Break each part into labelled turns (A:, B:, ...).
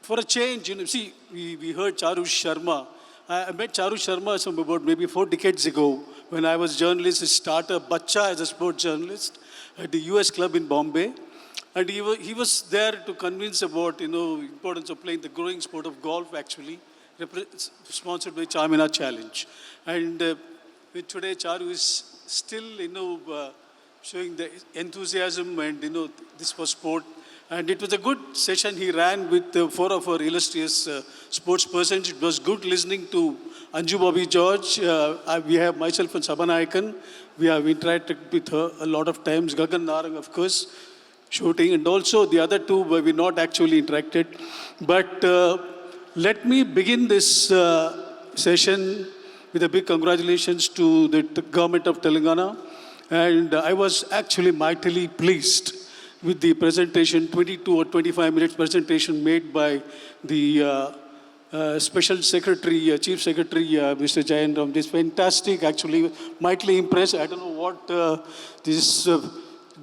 A: For a change, see, we heard Charu Sharma. I met Charu Sharma some about maybe 4 decades ago when I was journalist, a starter, Bacha as a sports journalist at the US club in Bombay. And he was there to convince about, importance of playing the growing sport of golf actually, sponsored by Chamina Challenge. And today Charu is still, showing the enthusiasm and, this for sport. And it was a good session he ran with four of our illustrious sports persons. It was good listening to Anju Bobby George. We have myself and Sabanayakan. We have interacted with her a lot of times. Gagan Narang, of course, shooting. And also the other two were we not actually interacted. But let me begin this session with a big congratulations to the government of Telangana. And I was actually mightily pleased with the presentation, 22 or 25 minutes presentation made by the Special Secretary, Chief Secretary, Mr. Jayendram. This fantastic, actually, mightily impressed. I don't know what this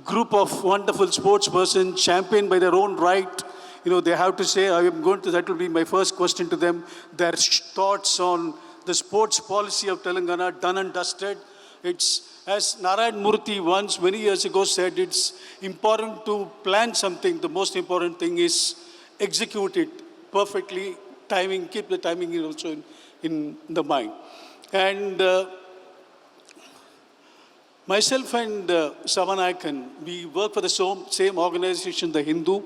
A: group of wonderful sports persons, championed by their own right, they have to say. That will be my first question to them. Their thoughts on the sports policy of Telangana, done and dusted. It's, as Narayan Murthy once, many years ago, said, it's important to plan something. The most important thing is execute it perfectly, timing, keep the timing also in the mind. And myself and Savanayakan, we work for the same organization, The Hindu.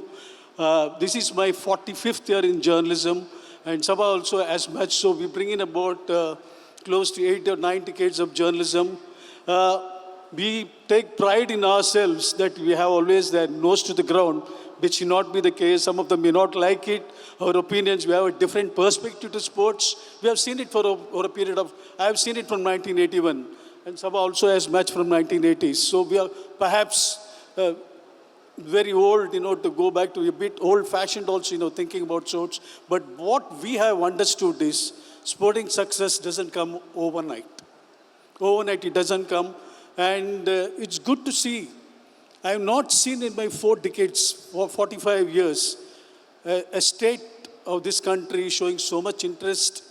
A: This is my 45th year in journalism, and Sabha also as much. So we bring in about close to 8 or 9 decades of journalism. We take pride in ourselves that we have always their nose to the ground, which should not be the case. Some of them may not like it, our opinions. We have a different perspective to sports. We have seen it for a period of, I have seen it from 1981, and Sabha also has much from 1980s. So we are perhaps very old, to go back to a bit old-fashioned also, thinking about sports. But what we have understood is sporting success doesn't come overnight. Overnight it doesn't come, and it's good to see. I have not seen in my 4 decades, for 45 years, a state of this country showing so much interest,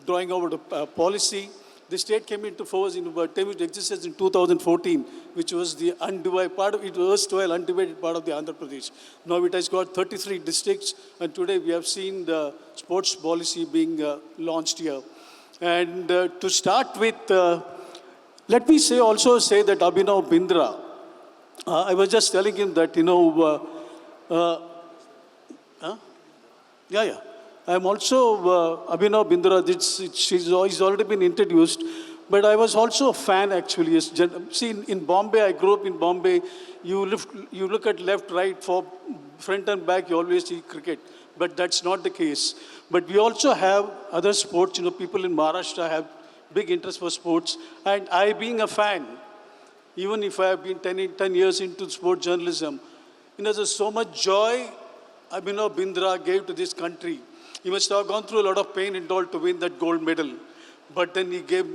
A: drawing out a policy. The state came into force in existence in 2014, which was the undivided part of it, was still undivided part of the Andhra Pradesh. Now it has got 33 districts, and today we have seen the sports policy being launched here. And to start with, let me also say that Abhinav Bindra, I was just telling him that, I'm also Abhinav Bindra. He's already been introduced, but I was also a fan actually. See, in Bombay, I grew up in Bombay. You look at left, right, for front and back, you always see cricket. But that's not the case. But we also have other sports. People in Maharashtra have big interest for sports. And I, being a fan, even if I have been 10 years into sports journalism, there's so much joy Abhinav Bindra gave to this country. He must have gone through a lot of pain and all to win that gold medal. But then he gave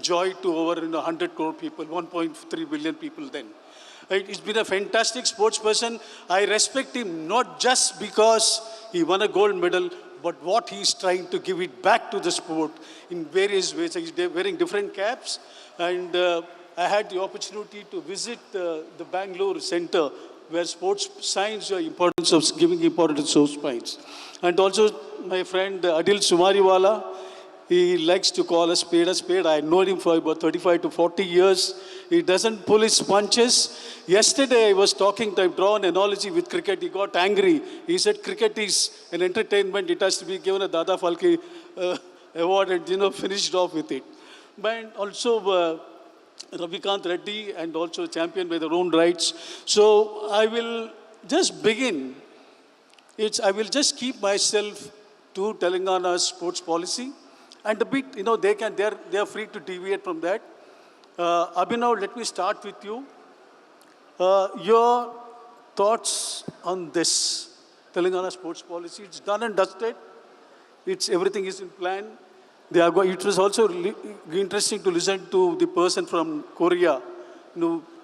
A: joy to over 100 crore people, 1.3 billion people then. He's been a fantastic sports person. I respect him not just because he won a gold medal, but what he's trying to give it back to the sport in various ways. He's wearing different caps. And I had the opportunity to visit the Bangalore Center, where sports science, giving importance to sports. And also my friend Adil Sumariwala, he likes to call a spade a spade. I know him for about 35 to 40 years. He doesn't pull his punches. Yesterday I was talking, I draw an analogy with cricket. He got angry. He said cricket is an entertainment. It has to be given a Dada Falke award and finished off with it. But also Ravikant Reddy, and also championed by their own rights. So I will just begin. I will just keep myself to Telangana's sports policy, and a bit, they are free to deviate from that. Abhinav, let me start with you. Your thoughts on this Telangana sports policy? It's done and dusted. Everything is in plan. It was also interesting to listen to the person from Korea,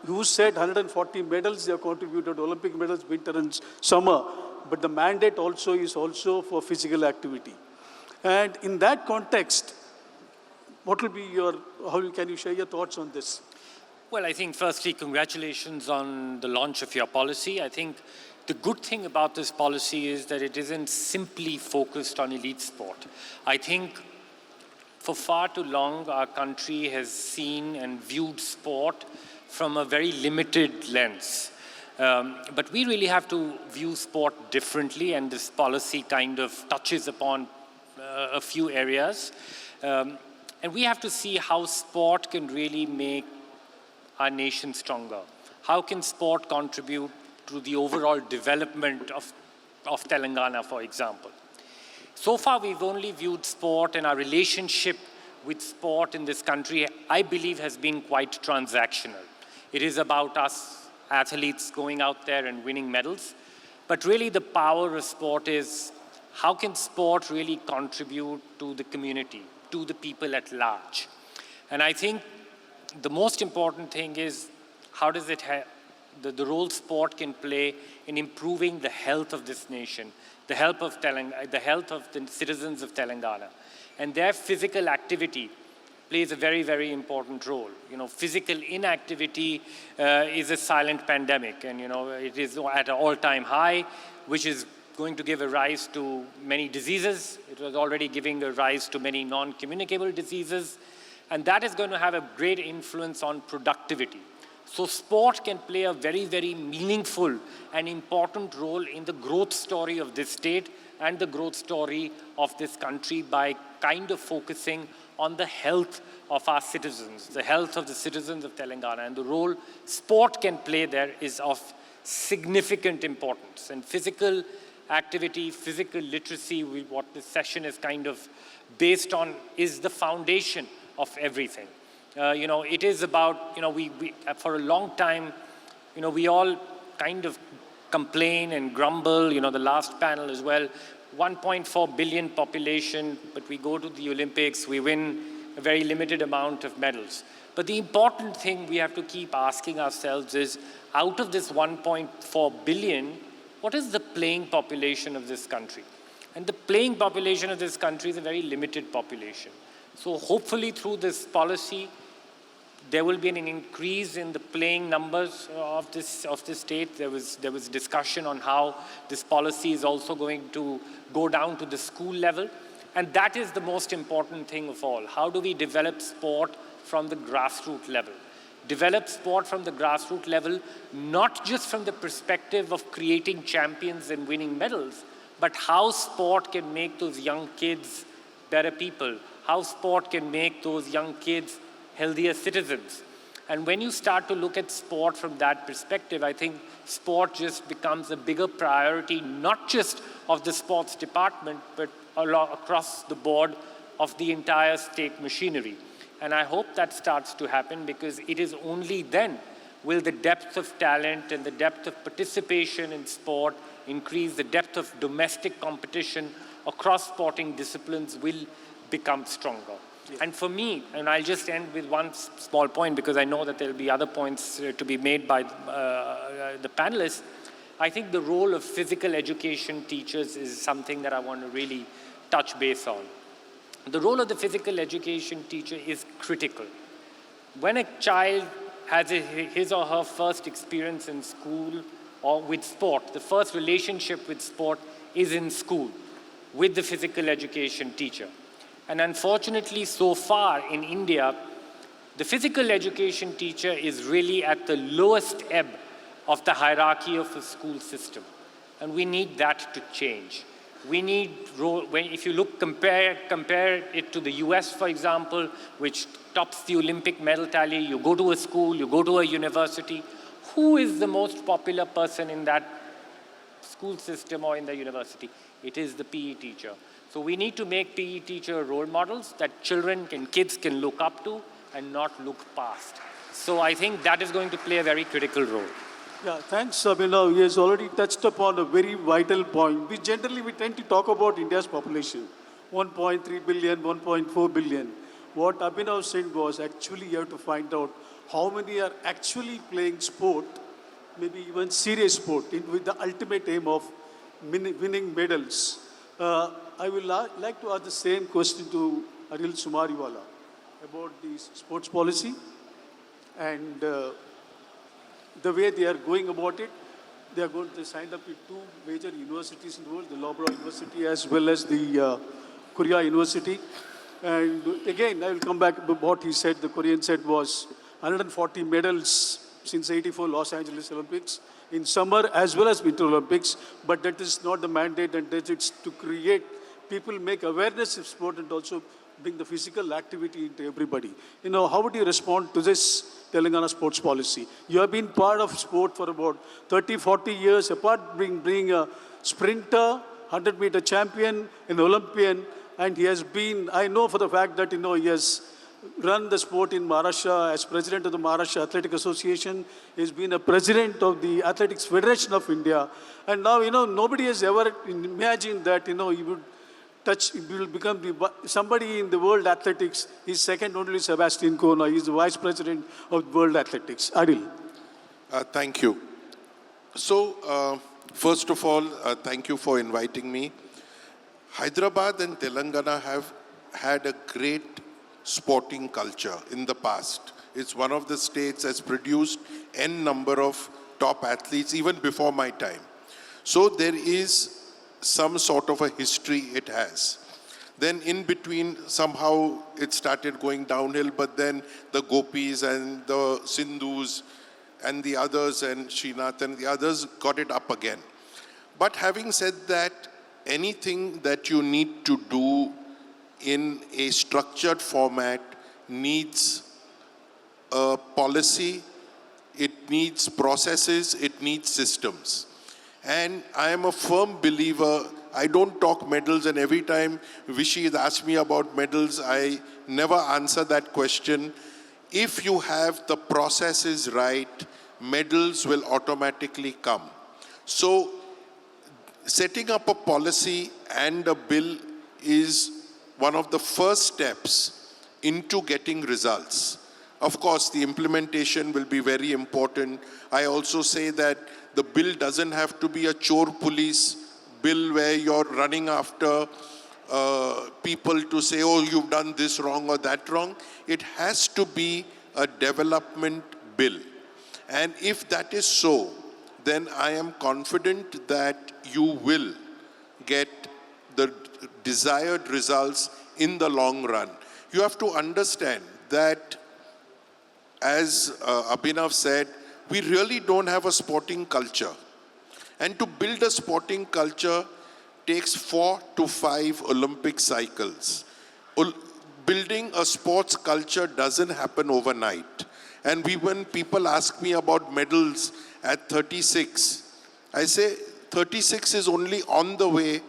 A: who said 140 medals they have contributed, Olympic medals, winter and summer, but the mandate also is also for physical activity. And in that context, what will be your, how can you share your thoughts on this?
B: Well, I think firstly, congratulations on the launch of your policy. I think the good thing about this policy is that it isn't simply focused on elite sport. I think for far too long, our country has seen and viewed sport from a very limited lens. But we really have to view sport differently, and this policy kind of touches upon a few areas. And we have to see how sport can really make our nation stronger. How can sport contribute to the overall development of Telangana, for example? So far, we've only viewed sport, and our relationship with sport in this country, I believe, has been quite transactional. It is about us athletes going out there and winning medals. But really the power of sport is, how can sport really contribute to the community, to the people at large? And I think the most important thing is, how does it the role sport can play in improving the health of this nation, the health of the citizens of Telangana. And their physical activity plays a very, very important role. You know, physical inactivity is a silent pandemic, and it is at an all-time high, which is going to give a rise to many diseases. It was already giving a rise to many non-communicable diseases, and that is going to have a great influence on productivity. So sport can play a very, very meaningful and important role in the growth story of this state and the growth story of this country by kind of focusing on the health of our citizens, the health of the citizens of Telangana. And the role sport can play there is of significant importance. And physical activity, physical literacy, what this session is kind of based on, is the foundation of everything. It is about, we for a long time, we all kind of complain and grumble, the last panel as well, 1.4 billion population, but we go to the Olympics, we win a very limited amount of medals. But the important thing we have to keep asking ourselves is, out of this 1.4 billion, what is the playing population of this country? And the playing population of this country is a very limited population. So hopefully through this policy, there will be an increase in the playing numbers of this state. There was discussion on how this policy is also going to go down to the school level. And that is the most important thing of all. How do we develop sport from the grassroots level? Develop sport from the grassroots level, not just from the perspective of creating champions and winning medals, but how sport can make those young kids better people, how sport can make those young kids healthier citizens. And when you start to look at sport from that perspective, I think sport just becomes a bigger priority, not just of the sports department, but across the board of the entire state machinery. And I hope that starts to happen, because it is only then will the depth of talent and the depth of participation in sport increase, the depth of domestic competition across sporting disciplines will become stronger. Yeah. And for me, and I'll just end with one small point, because I know that there will be other points to be made by the panelists. I think the role of physical education teachers is something that I want to really touch base on. The role of the physical education teacher is critical. When a child has his or her first experience in school or with sport, the first relationship with sport is in school with the physical education teacher. And unfortunately, so far in India, the physical education teacher is really at the lowest ebb of the hierarchy of the school system. And we need that to change. We need, if you compare it to the US, for example, which tops the Olympic medal tally, you go to a school, you go to a university, who is the most popular person in that school system or in the university? It is the PE teacher. So we need to make PE teacher role models that kids can look up to and not look past. So I think that is going to play a very critical role.
A: Yeah, thanks, Abhinav. He has already touched upon a very vital point. We tend to talk about India's population, 1.3 billion, 1.4 billion. What Abhinav said was, actually you have to find out how many are actually playing sport, maybe even serious sport, with the ultimate aim of winning medals. I will like to ask the same question to Aril Sumariwala about the sports policy and the way they are going about it. They signed up with two major universities in the world, the Loughborough University as well as the Korea University. And again, I will come back to what he said, the Korean said was 140 medals since 84 Los Angeles Olympics in summer as well as winter Olympics, but that is not the mandate, and that it's to create, people make awareness of sport and also bring the physical activity into everybody. You know, how would you respond to this Telangana sports policy? You have been part of sport for about 30, 40 years, apart being a sprinter, 100-meter champion, an Olympian, and he has been, I know for the fact that, you know, he has run the sport in Maharashtra as president of the Maharashtra Athletic Association. He's been a president of the Athletics Federation of India. And now, you know, nobody has ever imagined that, you know, he will become somebody in the world athletics. He's second only to Sebastian Coe. He's the vice president of World Athletics. Adil.
C: Thank you. So, first of all, thank you for inviting me. Hyderabad and Telangana have had a great sporting culture in the past. It's one of the states that's produced n number of top athletes even before my time. So there is some sort of a history it has. Then in between, somehow it started going downhill, but then the Gopis and the Sindhus and the others and Srinath and the others got it up again. But having said that, anything that you need to do in a structured format needs a policy, it needs processes, it needs systems. And I am a firm believer, I don't talk medals, and every time Vishy has asked me about medals, I never answer that question. If you have the processes right, medals will automatically come. So setting up a policy and a bill is one of the first steps into getting results. Of course, the implementation will be very important. I also say that the bill doesn't have to be a chore police bill where you're running after people to say, oh, you've done this wrong or that wrong. It has to be a development bill. And if that is so, then I am confident that you will get the desired results in the long run. You have to understand that, as Abhinav said, we really don't have a sporting culture. And to build a sporting culture takes 4 to 5 Olympic cycles. Building a sports culture doesn't happen overnight. And when people ask me about medals at 36, I say 36 is only on the way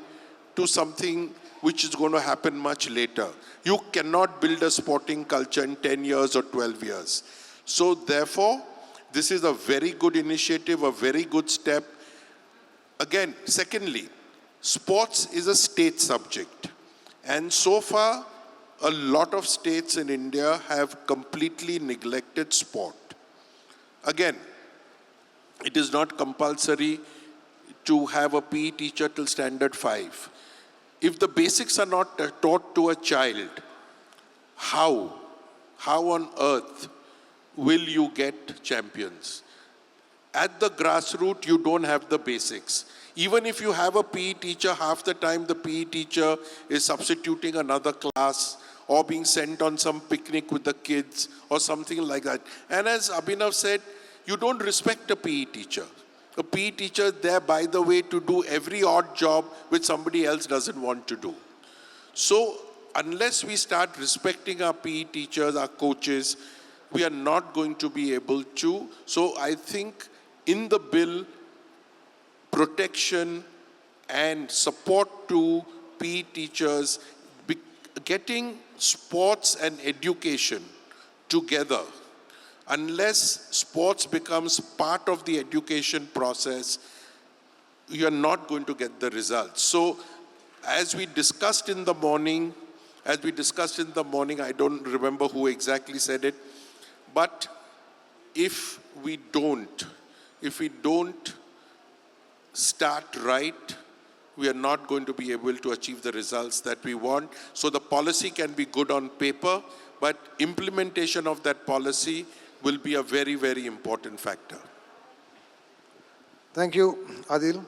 C: to something which is going to happen much later. You cannot build a sporting culture in 10 years or 12 years. So therefore, this is a very good initiative, a very good step. Again, secondly, sports is a state subject. And so far, a lot of states in India have completely neglected sport. Again, it is not compulsory to have a PE teacher till standard 5. If the basics are not taught to a child, how on earth will you get champions? At the grassroots, you don't have the basics. Even if you have a PE teacher, half the time the PE teacher is substituting another class or being sent on some picnic with the kids or something like that. And as Abhinav said, you don't respect a PE teacher. A PE teacher is there, by the way, to do every odd job which somebody else doesn't want to do. So unless we start respecting our PE teachers, our coaches, we are not going to be able to. So I think in the bill, protection and support to PE teachers, getting sports and education together. Unless sports becomes part of the education process, you are not going to get the results. So as we discussed in the morning, I don't remember who exactly said it, but if we don't start right, we are not going to be able to achieve the results that we want. So the policy can be good on paper, but implementation of that policy will be a very, very important factor.
D: Thank you, Adil.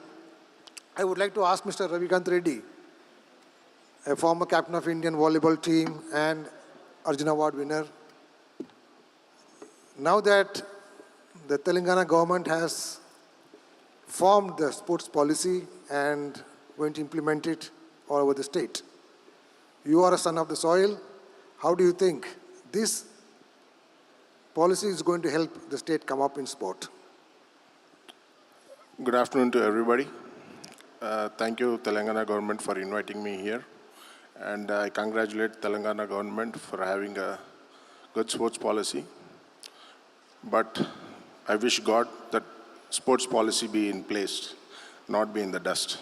D: I would like to ask Mr. Ravikant Reddy, a former captain of Indian volleyball team and Arjuna Award winner. Now that the Telangana government has formed the sports policy and going to implement it all over the state, you are a son of the soil. How do you think this policy is going to help the state come up in sport?
E: Good afternoon to everybody. Thank you, Telangana government, for inviting me here. And I congratulate Telangana government for having a good sports policy. But I wish God that sports policy be in place, not be in the dust.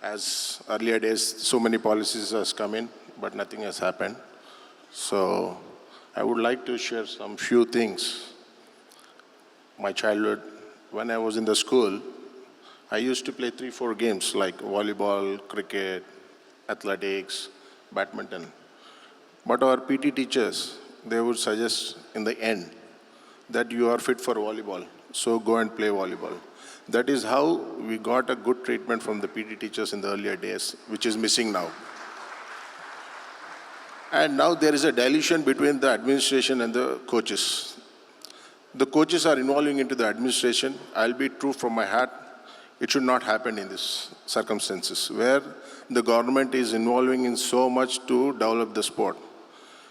E: As earlier days, so many policies has come in, but nothing has happened. So I would like to share some few things. My childhood, when I was in the school, I used to play 3-4 games like volleyball, cricket, athletics, badminton. But our PT teachers, they would suggest in the end that you are fit for volleyball, so go and play volleyball. That is how we got a good treatment from the PT teachers in the earlier days, which is missing now. And now there is a dilution between the administration and the coaches. The coaches are involving into the administration. I'll be true from my heart. It should not happen in these circumstances where the government is involving in so much to develop the sport.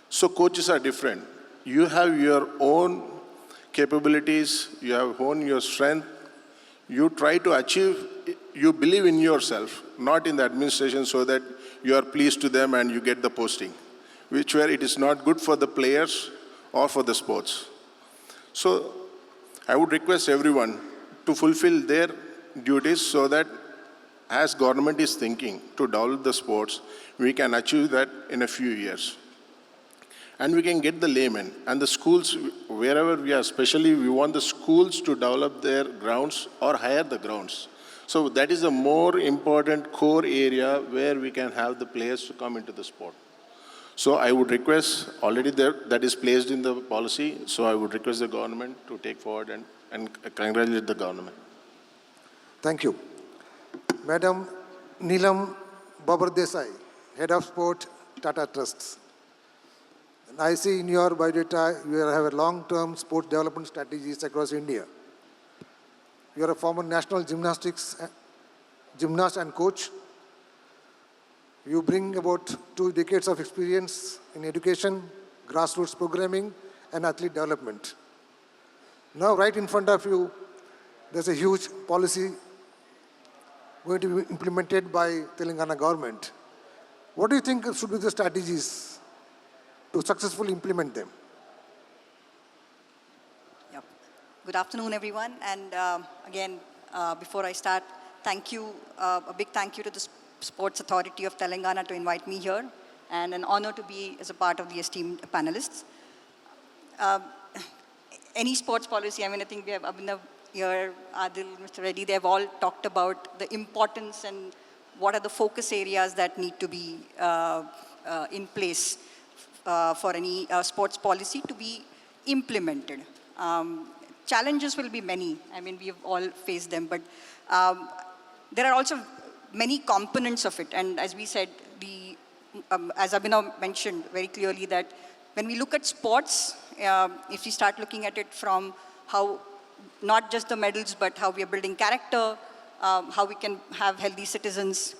E: So coaches are different. You have your own capabilities, you have honed your strength, you try to achieve, you believe in yourself, not in the administration so that you are pleased to them and you get the posting, which where it is not good for the players or for the sports. So I would request everyone to fulfill their duties so that as government is thinking to develop the sports, we can achieve that in a few years. And we can get the laymen and the schools, wherever we are, especially we want the schools to develop their grounds or hire the grounds. So that is a more important core area where we can have the players to come into the sport. So I would request, already there, that is placed in the policy, so I would request the government to take forward and congratulate the government.
D: Thank you. Madam Neelam Babar Desai, Head of Sport, Tata Trusts. And I see in your biodata you have a long-term sports development strategies across India. You are a former national gymnast and coach. You bring about 2 decades of experience in education, grassroots programming, and athlete development. Now, right in front of you, there's a huge policy going to be implemented by Telangana government. What do you think should be the strategies to successfully implement them?
F: Yep. Good afternoon, everyone. And again, before I start, thank you, a big thank you to the Sports Authority of Telangana to invite me here, and an honor to be as a part of the esteemed panelists. Any sports policy, I mean, I think we have Abhinav here, Adil, Mr. Reddy, they've all talked about the importance and what are the focus areas that need to be in place for any sports policy to be implemented. Challenges will be many. I mean, we've all faced them, but there are also many components of it. And as we said, as Abhinav mentioned very clearly, that when we look at sports, if we start looking at it from how not just the medals, but how we are building character, how we can have healthy citizens.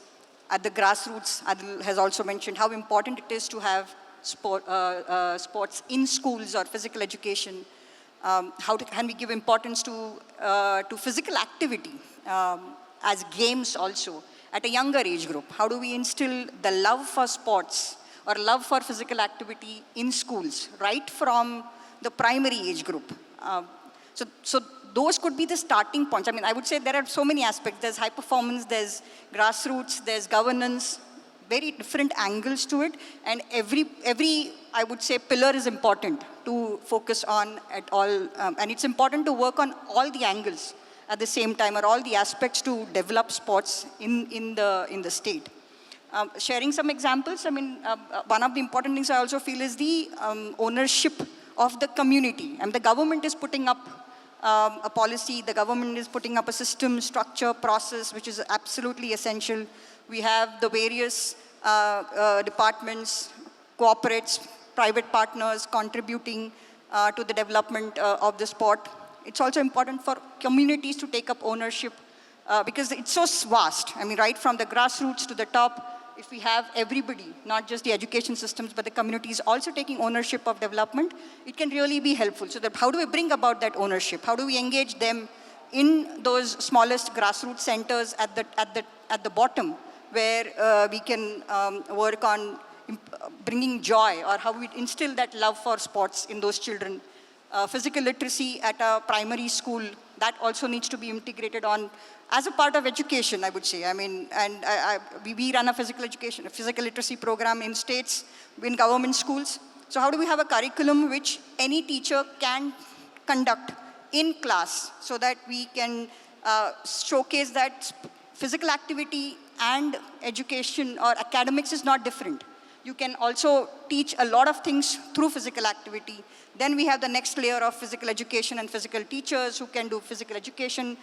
F: At the grassroots, Adil has also mentioned how important it is to have sports in schools or physical education. Can we give importance to physical activity as games also at a younger age group? How do we instill the love for sports or love for physical activity in schools right from the primary age group? So those could be the starting points. I mean, I would say there are so many aspects. There's high performance, there's grassroots, there's governance, very different angles to it, and every I would say pillar is important to focus on at all, and it's important to work on all the angles at the same time, or all the aspects to develop sports in the state. Sharing some examples, I mean, one of the important things I also feel is the ownership of the community. And the government is putting up a policy, the government is putting up a system, structure, process, which is absolutely essential. We have the various departments, corporates, private partners contributing to the development of the sport. It's also important for communities to take up ownership because it's so vast. I mean, right from the grassroots to the top, if we have everybody, not just the education systems, but the communities also taking ownership of development, it can really be helpful. So that how do we bring about that ownership? How do we engage them in those smallest grassroots centers at the bottom, where we can work on bringing joy, or how we instill that love for sports in those children. Physical literacy at a primary school, that also needs to be integrated on as a part of education, I would say. I mean, and we run a physical literacy program in states, in government schools. So how do we have a curriculum which any teacher can conduct in class so that we can showcase that physical activity and education or academics is not different. You can also teach a lot of things through physical activity. Then we have the next layer of physical education and physical teachers who can do physical education,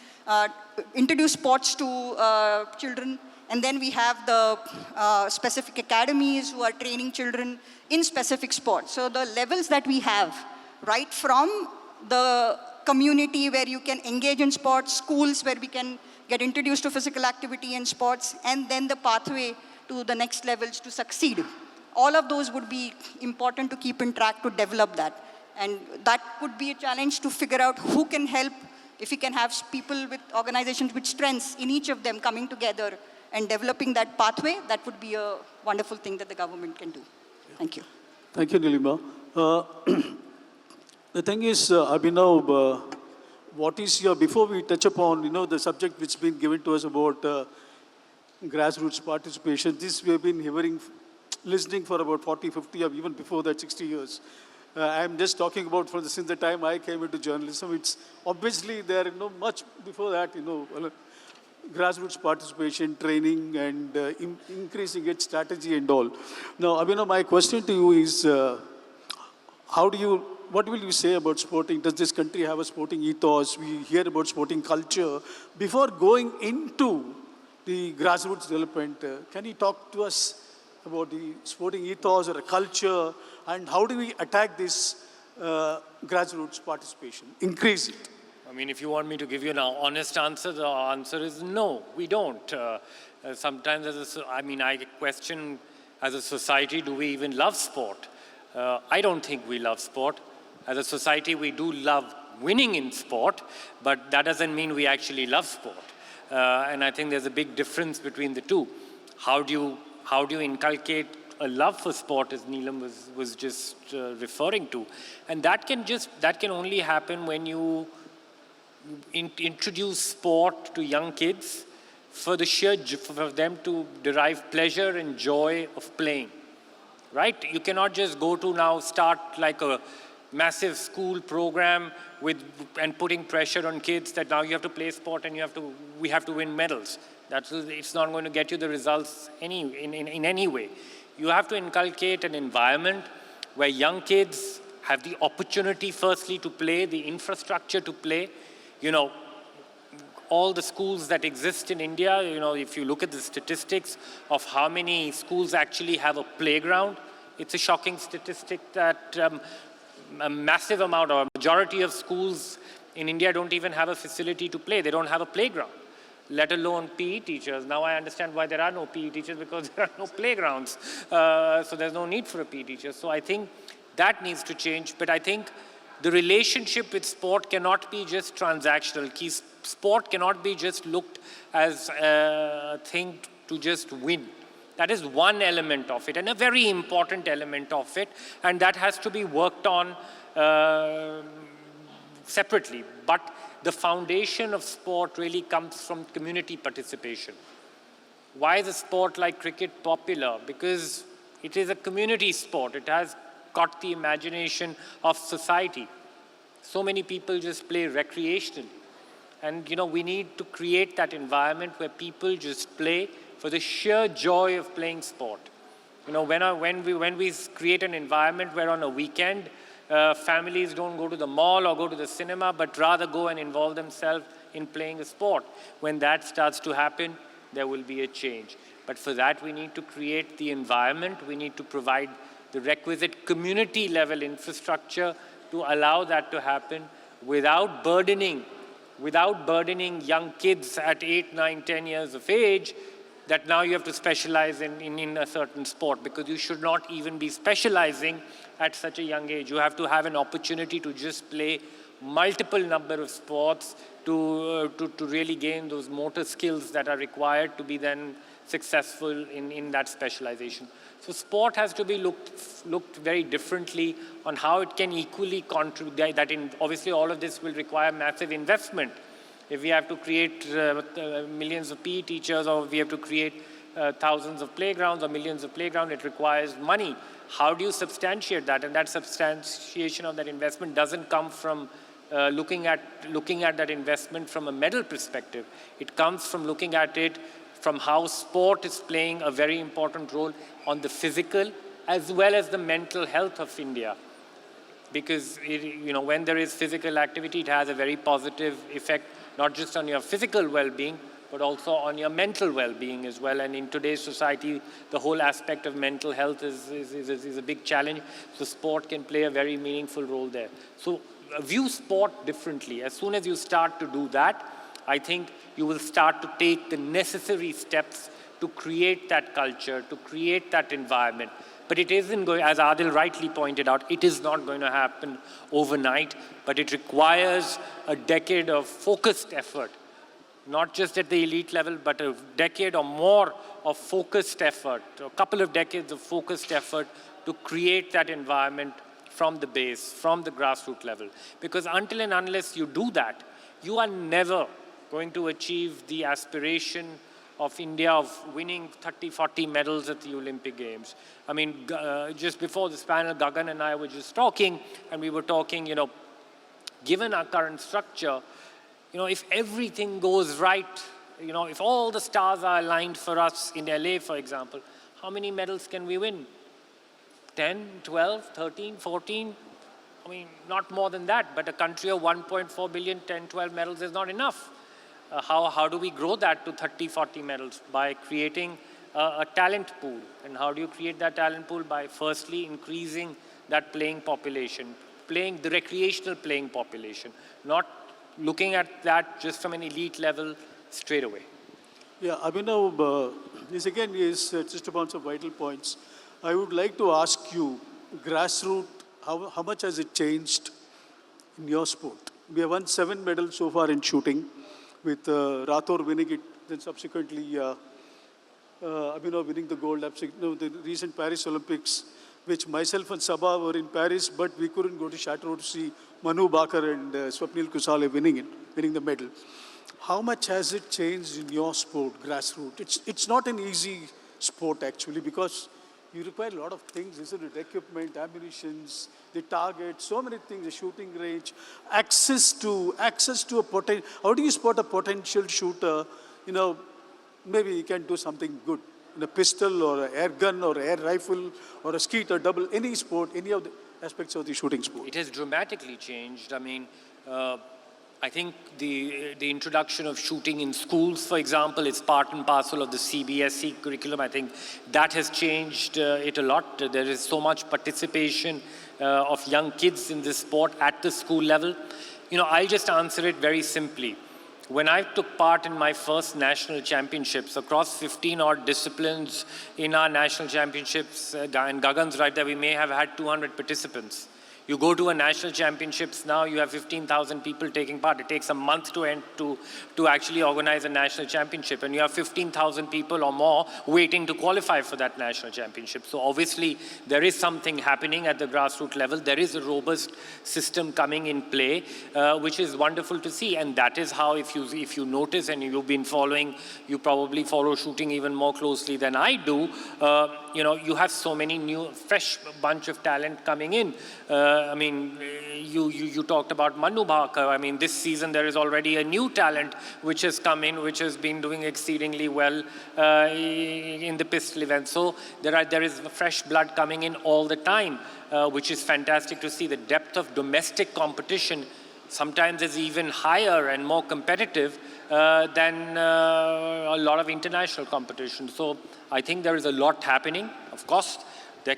F: introduce sports to children. And then we have the specific academies who are training children in specific sports. So the levels that we have, right from the community where you can engage in sports, schools where we can get introduced to physical activity and sports, and then the pathway to the next levels to succeed. All of those would be important to keep in track to develop that. And that could be a challenge to figure out who can help, if we can have people with organizations with strengths in each of them coming together and developing that pathway, that would be a wonderful thing that the government can do. Thank you.
A: Thank you, Nilima. The thing is, Abhinav, what is your, before we touch upon, the subject which has been given to us about grassroots participation, this we have been hearing, listening for about 40, 50, or even before that, 60 years. I'm just talking about since the time I came into journalism. It's obviously there, much before that, grassroots participation, training, and increasing its strategy and all. Now, Abhinav, my question to you is, what will you say about sporting? Does this country have a sporting ethos? We hear about sporting culture. Before going into the grassroots development, can you talk to us about the sporting ethos or a culture, and how do we attack this grassroots participation, increase it?
B: I mean, if you want me to give you an honest answer, the answer is no, we don't. Sometimes, I question, as a society, do we even love sport? I don't think we love sport. As a society, we do love winning in sport, but that doesn't mean we actually love sport. And I think there's a big difference between the two. How do you inculcate a love for sport, as Neelam was just referring to? And that can only happen when you introduce sport to young kids for them to derive pleasure and joy of playing, right? You cannot just go to now start like a massive school program and putting pressure on kids that now you have to play sport and we have to win medals. It's not going to get you the results in any way. You have to inculcate an environment where young kids have the opportunity, firstly, to play, the infrastructure to play. All the schools that exist in India, if you look at the statistics of how many schools actually have a playground, it's a shocking statistic that a massive amount or a majority of schools in India don't even have a facility to play. They don't have a playground, let alone PE teachers. Now I understand why there are no PE teachers, because there are no playgrounds. So there's no need for a PE teacher. So I think that needs to change. But I think the relationship with sport cannot be just transactional. Sport cannot be just looked as a thing to just win. That is one element of it, and a very important element of it, and that has to be worked on separately. But the foundation of sport really comes from community participation, Why is a sport like cricket popular? Because it is a community sport. It has got the imagination of society. So many people just play recreationally. And, we need to create that environment where people just play for the sheer joy of playing sport. When we create an environment where on a weekend, families don't go to the mall or go to the cinema, but rather go and involve themselves in playing a sport. When that starts to happen, there will be a change. But for that, we need to create the environment. We need to provide the requisite community level infrastructure to allow that to happen without burdening young kids at 8, 9, 10 years of age that now you have to specialize in a certain sport, because you should not even be specializing at such a young age. You have to have an opportunity to just play multiple number of sports to really gain those motor skills that are required to be then successful in that specialization. So sport has to be looked very differently on how it can equally contribute. Obviously, all of this will require massive investment. If we have to create millions of PE teachers, or we have to create thousands of playgrounds or millions of playgrounds, it requires money. How do you substantiate that? And that substantiation of that investment doesn't come from looking at that investment from a medal perspective. It comes from looking at it from how sport is playing a very important role on the physical as well as the mental health of India. Because when there is physical activity, it has a very positive effect, not just on your physical well-being, but also on your mental well-being as well. And in today's society, the whole aspect of mental health is a big challenge. So sport can play a very meaningful role there. So view sport differently. As soon as you start to do that, I think you will start to take the necessary steps to create that culture, to create that environment. But it isn't going, as Adil rightly pointed out, it is not going to happen overnight, but it requires a decade of focused effort, not just at the elite level, but a decade or more of focused effort, a couple of decades of focused effort to create that environment from the base, from the grassroots level. Because until and unless you do that, you are never going to achieve the aspiration of India of winning 30, 40 medals at the Olympic Games. I mean, just before this panel, Gagan and I were just talking, and we were talking, given our current structure, if everything goes right, if all the stars are aligned for us in LA, for example, how many medals can we win? 10, 12, 13, 14? I mean, not more than that, but a country of 1.4 billion, 10, 12 medals is not enough. How do we grow that to 30, 40 medals? By creating a talent pool. And how do you create that talent pool? By firstly increasing that playing population, the recreational playing population, not looking at that just from an elite level straight away.
A: Yeah, Abhinav, this again is just a bunch of vital points. I would like to ask you, grassroots, how much has it changed in your sport? We have won 7 medals so far in shooting, with Rathore winning it, then subsequently Abhinav winning the gold. The recent Paris Olympics, which myself and Sabha were in Paris, but we couldn't go to Chateau to see Manu Bakar and Swapnil Kusale winning the medal. How much has it changed in your sport, grassroots? It's not an easy sport actually, because you require a lot of things, isn't it? Equipment, ammunitions, the target, so many things, the shooting range, access to a potential. How do you spot a potential shooter? Maybe he can do something good in a pistol or an air gun or air rifle or a skeet or double, any sport, any of the aspects of the shooting sport.
B: It has dramatically changed. I mean, I think the introduction of shooting in schools, for example, is part and parcel of the CBSE curriculum. I think that has changed it a lot. There is so much participation of young kids in this sport at the school level. I'll just answer it very simply. When I took part in my first national championships across 15 odd disciplines in our national championships, and Gagan's right there, we may have had 200 participants. You go to a national championships now, you have 15,000 people taking part. It takes a month to actually organize a national championship, and you have 15,000 people or more waiting to qualify for that national championship. So obviously, there is something happening at the grassroots level. There is a robust system coming in play, which is wonderful to see. And that is how, if you notice, and you've been following, you probably follow shooting even more closely than I do, you have so many new, fresh bunch of talent coming in. I mean, you talked about Manu Bhaker. I mean, this season there is already a new talent which has come in, which has been doing exceedingly well in the pistol event. So there is fresh blood coming in all the time, which is fantastic to see. The depth of domestic competition sometimes is even higher and more competitive than a lot of international competition. So I think there is a lot happening. Of course, we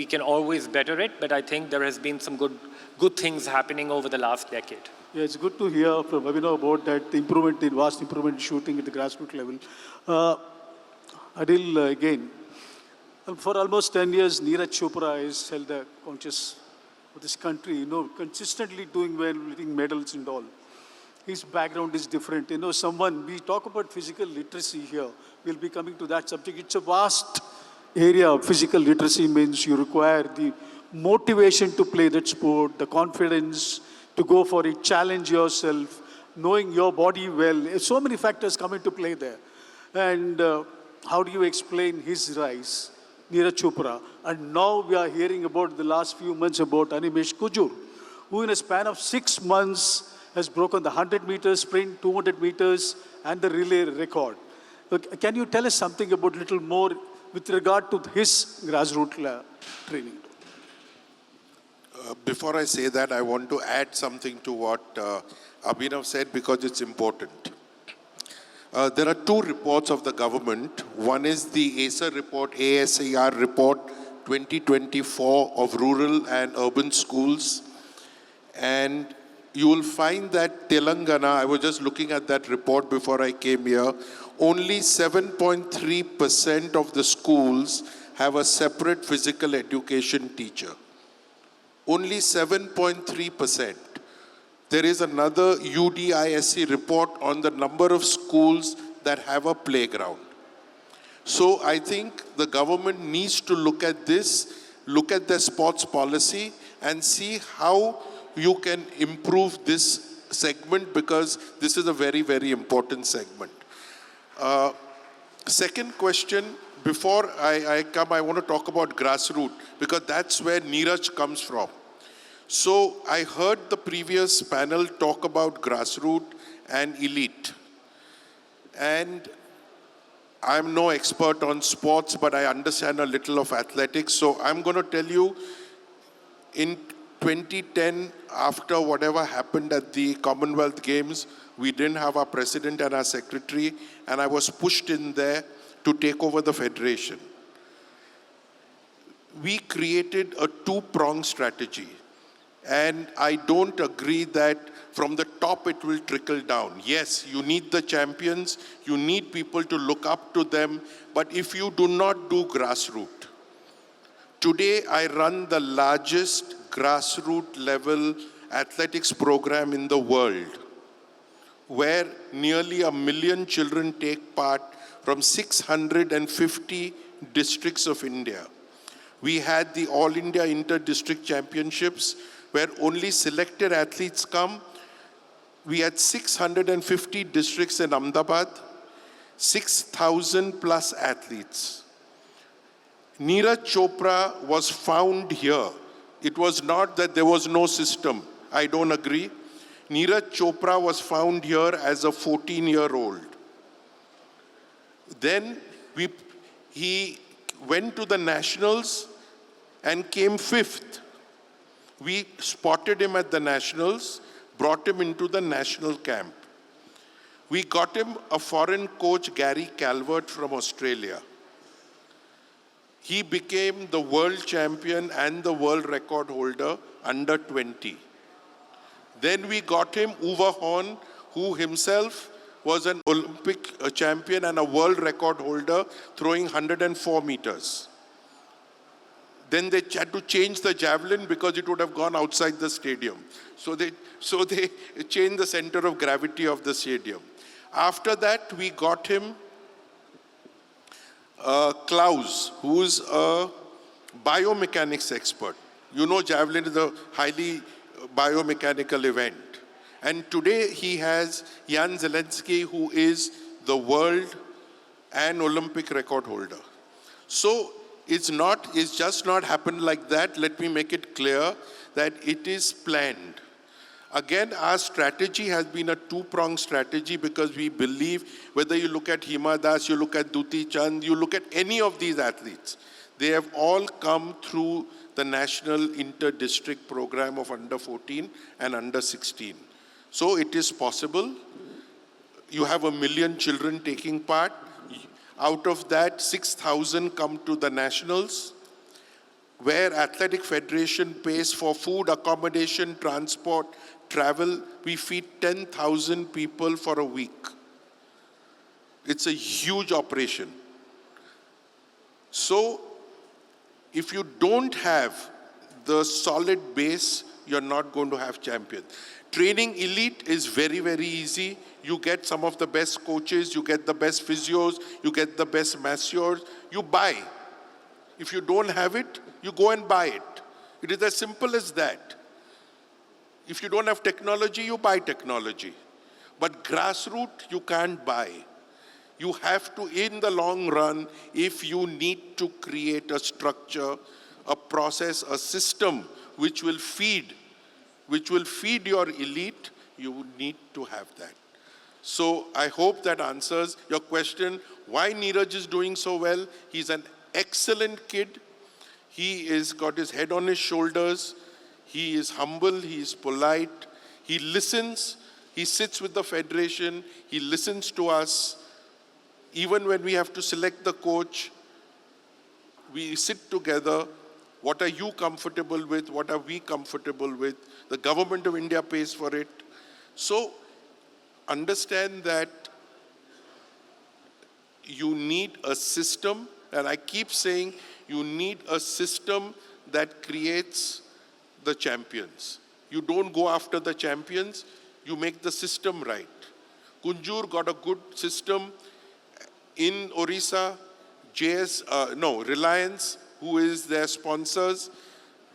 B: can always better it, but I think there has been some good things happening over the last decade.
A: Yeah, it's good to hear from Abhinav about that, the vast improvement in shooting at the grassroots level. Adil, again, for almost 10 years, Neeraj Chopra has held the conscious of this country, consistently doing well, winning medals and all. His background is different. We talk about physical literacy here. We'll be coming to that subject. It's a vast area of physical literacy. Means you require the motivation to play that sport, the confidence to go for it, challenge yourself, knowing your body well. So many factors come into play there. And how do you explain his rise, Neeraj Chopra? And now we are hearing about the last few months about Animesh Kujur, who in a span of 6 months has broken the 100 meters sprint, 200 meters, and the relay record. Can you tell us something about little more with regard to his grassroots training?
C: Before I say that, I want to add something to what Abhinav said because it's important. There are 2 reports of the government. One is the ASER report, ASER report 2024 of rural and urban schools. And you will find that Telangana, I was just looking at that report before I came here, only 7.3% of the schools have a separate physical education teacher. Only 7.3%. There is another UDISC report on the number of schools that have a playground. So I think the government needs to look at this, look at their sports policy and see how you can improve this segment because this is a very, very important segment. Second question, before I come, I want to talk about grassroots because that's where Neeraj comes from. So I heard the previous panel talk about grassroots and elite. And I'm no expert on sports, but I understand a little of athletics. So I'm going to tell you, in 2010, after whatever happened at the Commonwealth Games, we didn't have our president and our secretary, and I was pushed in there to take over the federation. We created a 2-pronged strategy. And I don't agree that from the top it will trickle down. Yes, you need the champions, you need people to look up to them, but if you do not do grassroots. Today I run the largest grassroots level athletics program in the world, where nearly 1 million children take part from 650 districts of India. We had the All India Inter-District Championships, where only selected athletes come. We had 650 districts in Ahmedabad, 6,000 plus athletes. Neeraj Chopra was found here. It was not that there was no system. I don't agree. Neeraj Chopra was found here as a 14-year-old. Then he went to the nationals and came 5th. We spotted him at the nationals, brought him into the national camp. We got him a foreign coach, Gary Calvert from Australia. He became the world champion and the world record holder under 20. Then we got him Uwe Horn, who himself was an Olympic champion and a world record holder throwing 104 meters. Then they had to change the javelin because it would have gone outside the stadium. So they changed the center of gravity of the stadium. After that, we got him Klaus, who's a biomechanics expert. You know, javelin is a highly biomechanical event. And today he has Jan Zelensky, who is the world and Olympic record holder. So it's just not happened like that. Let me make it clear that it is planned. Again, our strategy has been a two-pronged strategy because we believe, whether you look at Hima Das, you look at Duti Chand, you look at any of these athletes, they have all come through the national inter-district program of under 14 and under 16. So it is possible. You have 1 million children taking part. Out of that, 6,000 come to the nationals, where Athletic Federation pays for food, accommodation, transport, travel. We feed 10,000 people for a week. It's a huge operation. So, if you don't have the solid base, you're not going to have champions. Training elite is very, very easy. You get some of the best coaches, you get the best physios, you get the best masseurs, you buy. If you don't have it, you go and buy it. It is as simple as that. If you don't have technology, you buy technology. But grassroots, you can't buy. You have to, in the long run, if you need to create a structure, a process, a system which will feed your elite, you need to have that. So I hope that answers your question. Why Neeraj is doing so well? He's an excellent kid. He has got his head on his shoulders. He is humble, he is polite. He listens. He sits with the federation. He listens to us. Even when we have to select the coach, we sit together. What are you comfortable with? What are we comfortable with? The government of India pays for it. So understand that you need a system, and I keep saying you need a system that creates the champions. You don't go after the champions, you make the system right. Kunjur got a good system in Orissa. Reliance, who is their sponsors,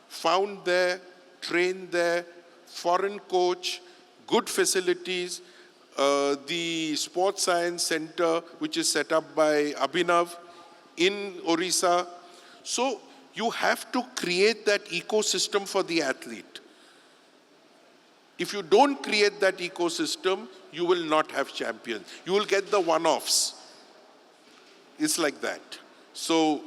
C: found there, trained there, foreign coach, good facilities, the Sports Science Center, which is set up by Abhinav in Orissa. So you have to create that ecosystem for the athlete. If you don't create that ecosystem, you will not have champions. You will get the one-offs. It's like that. So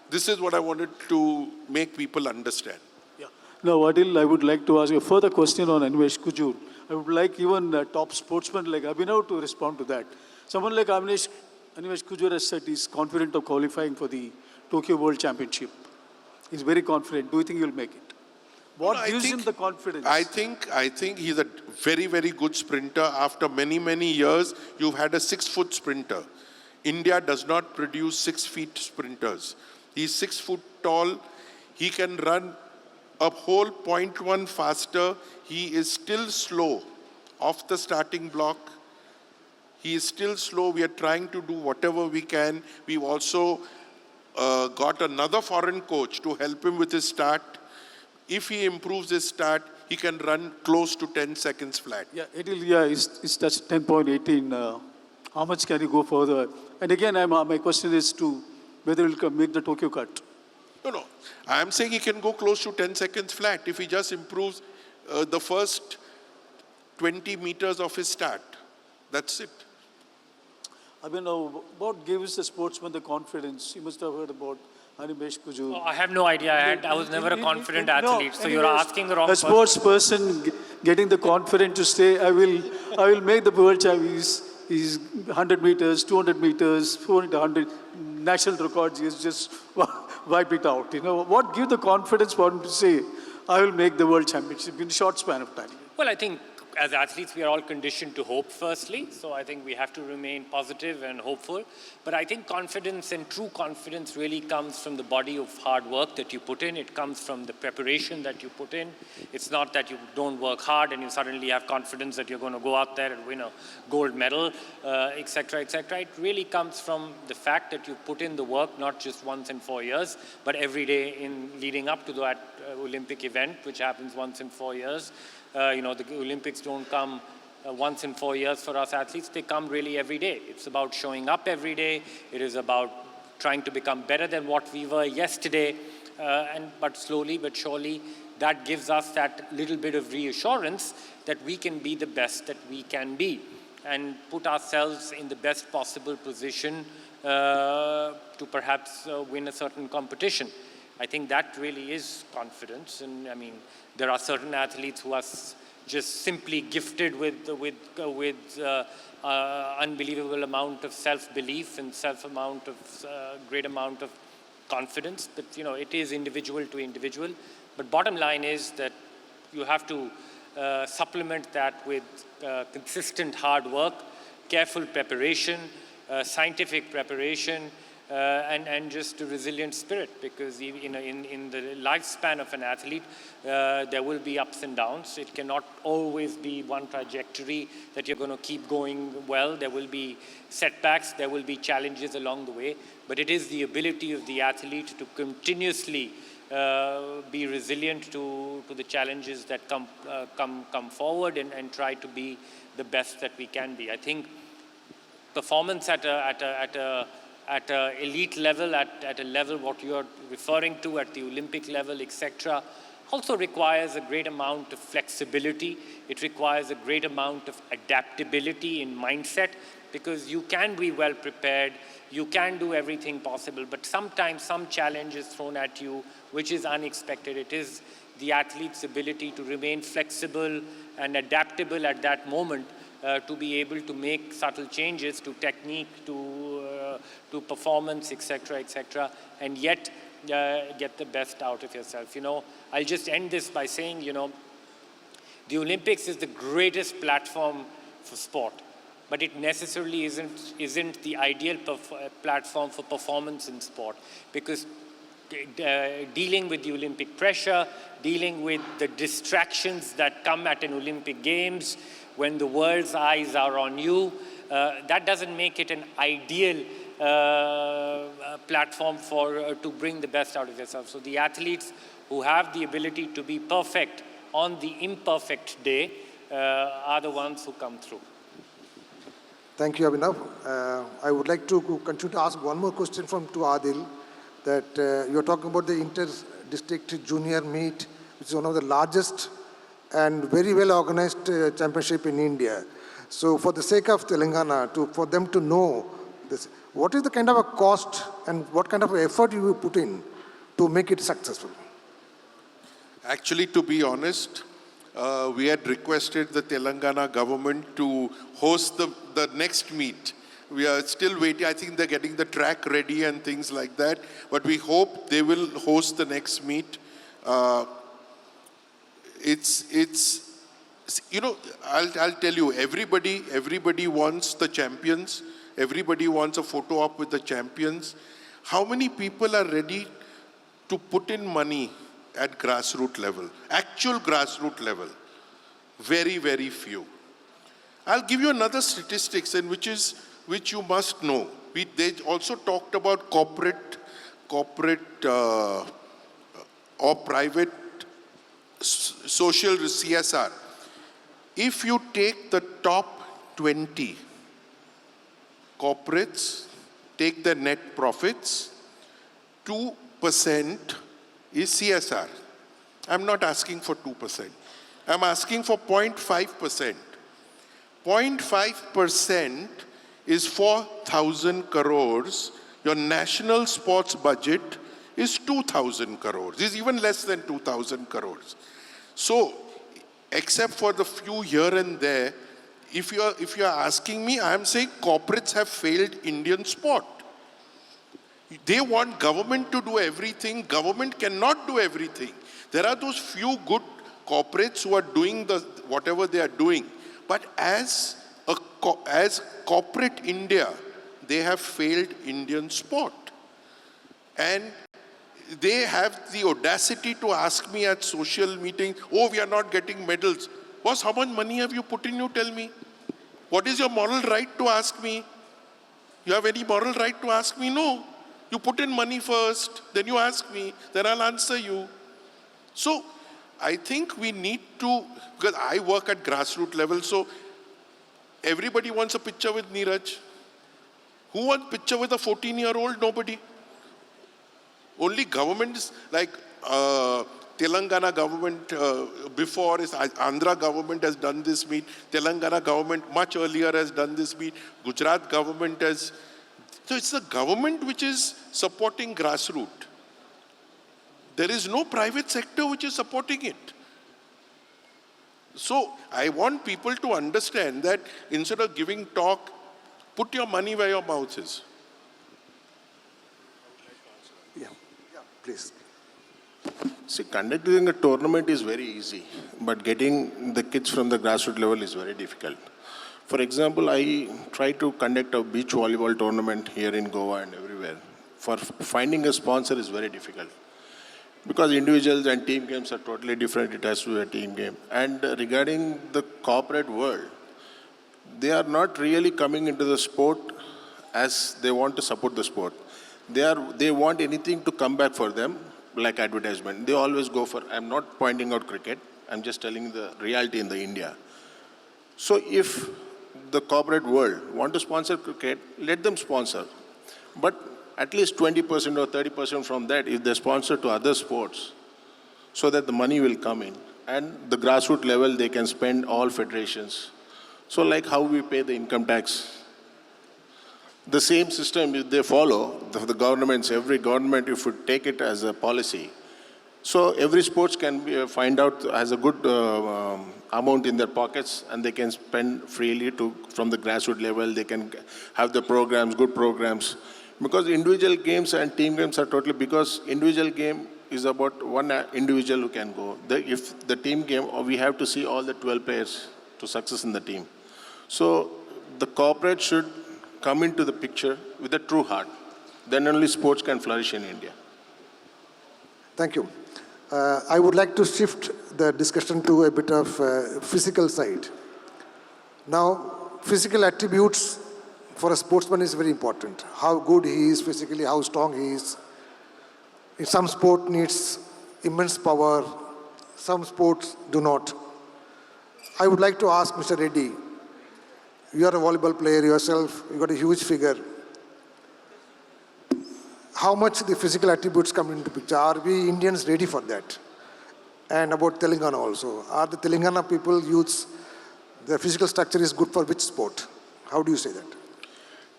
C: this is what I wanted to make people understand.
A: Yeah. Now, Adil, I would like to ask you a further question on Animesh Kujur. I would like even a top sportsman like Abhinav to respond to that. Someone like Animesh Kujur has said he's confident of qualifying for the Tokyo World Championship. He's very confident. Do you think he'll make it? What gives him the confidence?
C: I think he's a very, very good sprinter. After many, many years, you've had a 6-foot sprinter. India does not produce 6 feet sprinters. He's 6 foot tall. He can run a whole 0.1 faster. He is still slow off the starting block. He is still slow. We are trying to do whatever we can. We've also got another foreign coach to help him with his start. If he improves his start, he can run close to 10 seconds flat.
A: Yeah, it's touched 10.18. How much can he go further? And again, my question is to whether he'll make the Tokyo cut.
C: No. I'm saying he can go close to 10 seconds flat if he just improves the first 20 meters of his start. That's it.
A: I mean, what gives the sportsman the confidence? You must have heard about Animesh Kujur.
B: Oh, I have no idea. I was never a confident athlete, so you're asking the wrong
A: a
B: person.
A: sports person getting the confidence to say, I will make the world champions. He's 100 meters, 200 meters, 400, 100 national records. He's just wipe it out. You know, what gives the confidence for him to say, I will make the world championship in a short span of time?
B: Well, I think as athletes, we are all conditioned to hope, firstly. So I think we have to remain positive and hopeful. But I think confidence and true confidence really comes from the body of hard work that you put in. It comes from the preparation that you put in. It's not that you don't work hard and you suddenly have confidence that you're going to go out there and win a gold medal, et cetera, et cetera. It really comes from the fact that you put in the work, not just once in 4 years, but every day in leading up to that Olympic event, which happens once in 4 years. The Olympics don't come once in 4 years for us athletes. They come really every day. It's about showing up every day. It is about trying to become better than what we were yesterday. But slowly but surely, that gives us that little bit of reassurance that we can be the best that we can be and put ourselves in the best possible position to perhaps win a certain competition. I think that really is confidence. And I mean, there are certain athletes who are just simply gifted with unbelievable amount of self-belief and great amount of confidence. But it is individual to individual. But bottom line is that you have to supplement that with consistent hard work, careful preparation, scientific preparation, and just a resilient spirit, because in the lifespan of an athlete, there will be ups and downs. It cannot always be one trajectory that you're going to keep going well. There will be setbacks, there will be challenges along the way, but it is the ability of the athlete to continuously be resilient to the challenges that come forward and try to be the best that we can be. I think performance at a elite level, at a level what you are referring to at the Olympic level, etc., also requires a great amount of flexibility. It requires a great amount of adaptability in mindset, because you can be well prepared, you can do everything possible, but sometimes some challenge is thrown at you which is unexpected. It is the athlete's ability to remain flexible and adaptable at that moment, to be able to make subtle changes to technique, to performance, etc., and yet get the best out of yourself. I'll just end this by saying, the Olympics is the greatest platform for sport, but it necessarily isn't the ideal platform for performance in sport, because dealing with the Olympic pressure, dealing with the distractions that come at an Olympic Games, when the world's eyes are on you, that doesn't make it an ideal platform to bring the best out of yourself. So the athletes who have the ability to be perfect on the imperfect day are the ones who come through.
D: Thank you, Abhinav. I would like to continue to ask one more question to Adil, that you're talking about the inter-district junior meet, which is one of the largest and very well organized championship in India. So for the sake of Telangana, for them to know this, what is the kind of a cost and what kind of effort you will put in to make it successful?
C: Actually, to be honest, we had requested the Telangana government to host the next meet. We are still waiting. I think they're getting the track ready and things like that. But we hope they will host the next meet. I'll tell you, everybody wants the champions. Everybody wants a photo op with the champions. How many people are ready to put in money at grassroots level, actual grassroots level? Very, very few. I'll give you another statistics, and which you must know. They also talked about corporate or private social CSR. If you take the top 20 corporates, take the net profits, 2% is CSR. I'm not asking for 2%. I'm asking for 0.5%. 0.5% is 4,000 crores. Your national sports budget is 2,000 crores. It's even less than 2,000 crores. So, except for the few here and there, if you are asking me, I am saying corporates have failed Indian sport. They want government to do everything. Government cannot do everything. There are those few good corporates who are doing whatever they are doing. But as corporate India, they have failed Indian sport. And they have the audacity to ask me at social meetings, oh, we are not getting medals. Boss, how much money have you put in, you tell me? What is your moral right to ask me? You have any moral right to ask me? No. You put in money first, then you ask me, then I'll answer you. So I think we need to, because I work at grassroots level, so everybody wants a picture with Neeraj. Who wants a picture with a 14-year-old? Nobody. Only governments like Telangana government before is Andhra government has done this meet. Telangana government much earlier has done this meet. Gujarat government has. So it's the government which is supporting grassroots. There is no private sector which is supporting it. So I want people to understand that instead of giving talk, put your money where your mouth is.
D: Yeah, please.
E: See, conducting a tournament is very easy, but getting the kids from the grassroots level is very difficult. For example, I try to conduct a beach volleyball tournament here in Goa and everywhere. For finding a sponsor is very difficult. Because individuals and team games are totally different, it has to be a team game. And regarding the corporate world, they are not really coming into the sport as they want to support the sport. They want anything to come back for them, like advertisement. They always go for, I'm not pointing out cricket, I'm just telling the reality in the India. So if the corporate world want to sponsor cricket, let them sponsor. But at least 20% or 30% from that, if they sponsor to other sports, so that the money will come in. And the grassroots level, they can spend all federations. So like how we pay the income tax. The same system, if they follow, the governments, every government, if we take it as a policy, so every sports can be, find out has a good amount in their pockets and they can spend freely from the grassroots level. They can have the programs, good programs. Because individual games and team games are totally, because individual game is about one individual who can go. If the team game, we have to see all the 12 players to success in the team. So the corporate should come into the picture with a true heart. Then only sports can flourish in India.
D: Thank you. I would like to shift the discussion to a bit of physical side. Now, physical attributes for a sportsman is very important. How good he is physically, how strong he is. In some sport needs immense power, some sports do not. I would like to ask Mr. Reddy, you are a volleyball player yourself, you got a huge figure. How much the physical attributes come into picture? Are we Indians ready for that? And about Telangana also. Are the Telangana people, youths, their physical structure is good for which sport? How do you say that?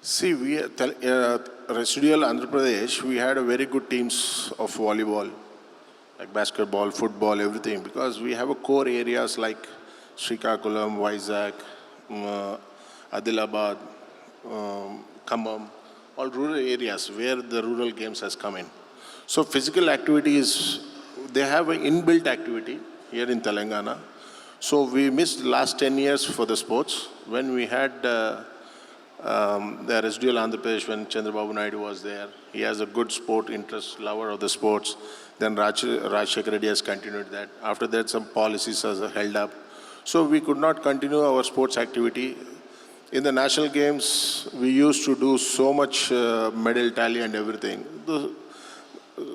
E: See, we residual Andhra Pradesh, we had a very good teams of volleyball, like basketball, football, everything, because we have a core areas like Srikakulam, Vizag, Adilabad, Khammam, all rural areas where the rural games has come in. So physical activity is, they have an inbuilt activity here in Telangana. So we missed last 10 years for the sports. When we had the residual Andhra Pradesh, when Chandrababu Naidu was there, he has a good sport interest, lover of the sports. Then Rajshekar Reddy has continued that. After that, some policies has held up. So we could not continue our sports activity. In the national games, we used to do so much medal tally and everything.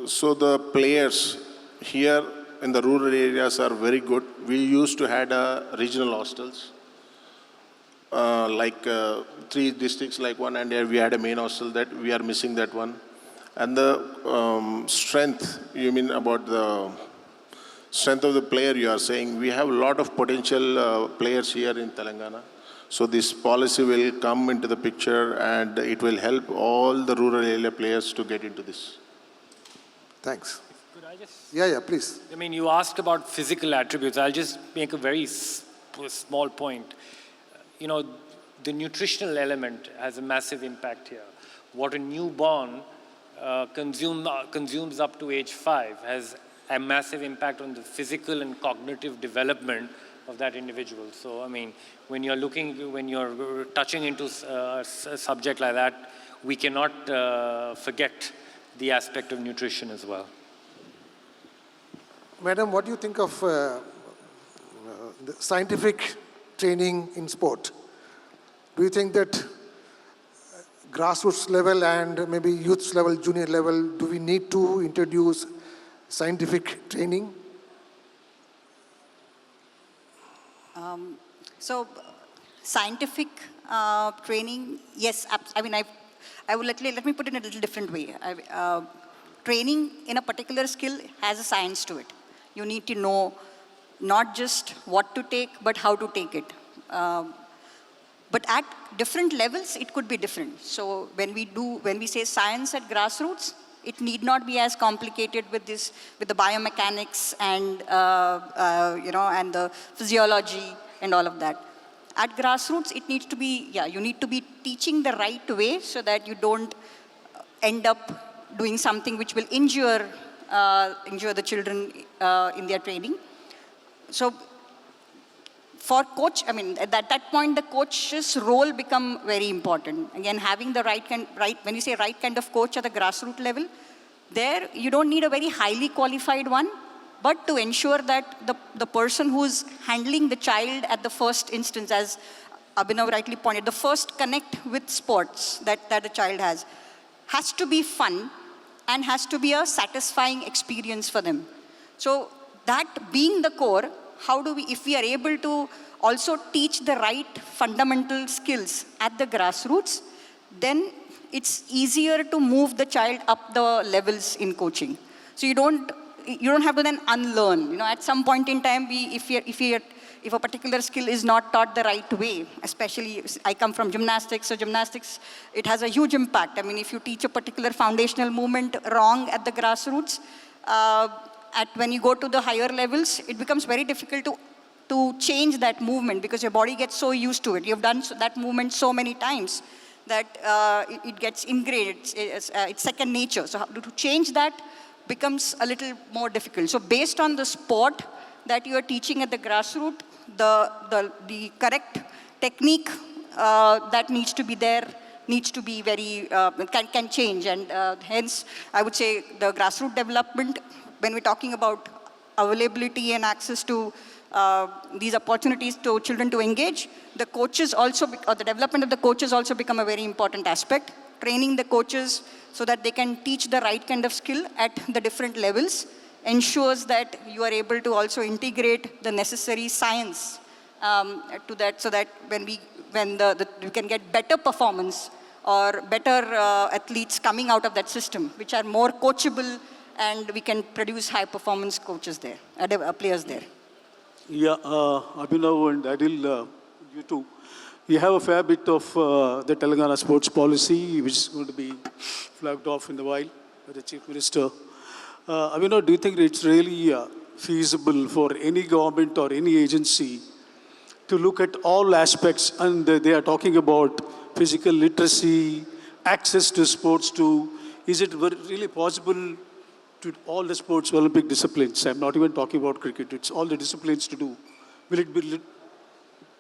E: So the players here in the rural areas are very good. We used to had regional hostels, like 3 districts like one, and we had a main hostel that we are missing that one. And the strength, you mean about the strength of the player you are saying, we have a lot of potential players here in Telangana. So this policy will come into the picture and it will help all the rural area players to get into this.
D: Thanks.
B: Could I just...
D: Yeah, please.
B: I mean, you asked about physical attributes. I'll just make a very small point. You know, the nutritional element has a massive impact here. What a newborn consumes up to age 5 has a massive impact on the physical and cognitive development of that individual. So, I mean, when you're touching into a subject like that, we cannot forget the aspect of nutrition as well.
D: Madam, what do you think of the scientific training in sport? Do you think that grassroots level and maybe youth level, junior level, do we need to introduce scientific training?
F: So, scientific training, yes. I mean, I would let me put it in a little different way. Training in a particular skill has a science to it. You need to know not just what to take, but how to take it. But at different levels, it could be different. So when we say science at grassroots, it need not be as complicated with the biomechanics and and the physiology and all of that. At grassroots, it needs to be, you need to be teaching the right way so that you don't end up doing something which will injure the children in their training. So for coach, I mean, at that point, the coach's role become very important. Again, having the when you say right kind of coach at the grassroots level, there you don't need a very highly qualified one, but to ensure that the person who's handling the child at the first instance, as Abhinav rightly pointed, the first connect with sports that the child has to be fun and has to be a satisfying experience for them. So that being the core, how do we, if we are able to also teach the right fundamental skills at the grassroots, then it's easier to move the child up the levels in coaching. So you don't have to then unlearn. You know, at some point in time, if a particular skill is not taught the right way, especially I come from gymnastics, so gymnastics, it has a huge impact. I mean, if you teach a particular foundational movement wrong at the grassroots, when you go to the higher levels, it becomes very difficult to change that movement because your body gets so used to it. You've done that movement so many times that it gets ingrained. It's second nature. So to change that becomes a little more difficult. So based on the sport that you are teaching at the grassroots, the correct technique that needs to be there needs to be very, can change. And hence, I would say the grassroots development, when we're talking about availability and access to these opportunities to children to engage, the coaches also, or the development of the coaches also become a very important aspect. Training the coaches so that they can teach the right kind of skill at the different levels ensures that you are able to also integrate the necessary science to that, so that when we can get better performance or better athletes coming out of that system, which are more coachable, and we can produce high-performance coaches there, players there.
A: Yeah, Abhinav and Adil, you too. We have a fair bit of the Telangana sports policy, which is going to be flagged off in the while by the Chief Minister. Abhinav, do you think it's really feasible for any government or any agency to look at all aspects, and they are talking about physical literacy, access to sports too? Is it really possible to all the sports, Olympic disciplines? I'm not even talking about cricket. It's all the disciplines to do. Will it be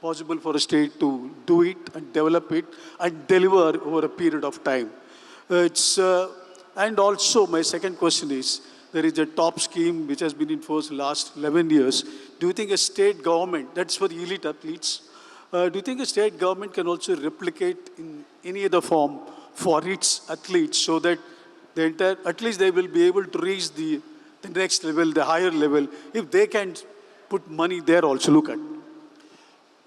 A: possible for a state to do it and develop it and deliver over a period of time? And also, my second question is, there is a top scheme which has been in force the last 11 years. Do you think a state government, that's for the elite athletes, do you think a state government can also replicate in any other form for its athletes so that at least they will be able to reach the next level, the higher level, if they can put money there also, look at?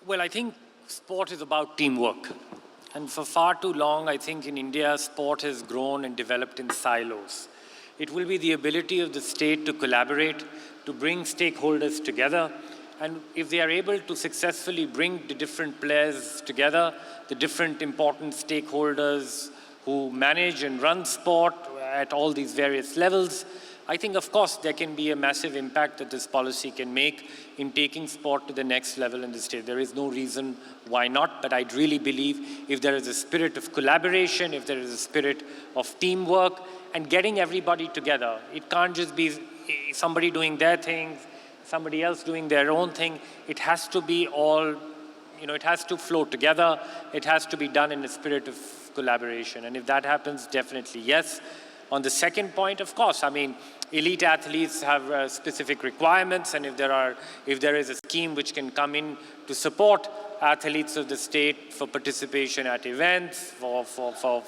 B: Well, I think sport is about teamwork. And for far too long, I think in India, sport has grown and developed in silos. It will be the ability of the state to collaborate, to bring stakeholders together. And if they are able to successfully bring the different players together, the different important stakeholders who manage and run sport at all these various levels, I think, of course, there can be a massive impact that this policy can make in taking sport to the next level in the state. There is no reason why not, but I really believe if there is a spirit of collaboration, if there is a spirit of teamwork and getting everybody together, it can't just be somebody doing their thing, somebody else doing their own thing. It has to be all, it has to flow together. It has to be done in a spirit of collaboration. And if that happens, definitely yes. On the second point, of course, I mean, elite athletes have specific requirements, and if there is a scheme which can come in to support athletes of the state for participation at events, for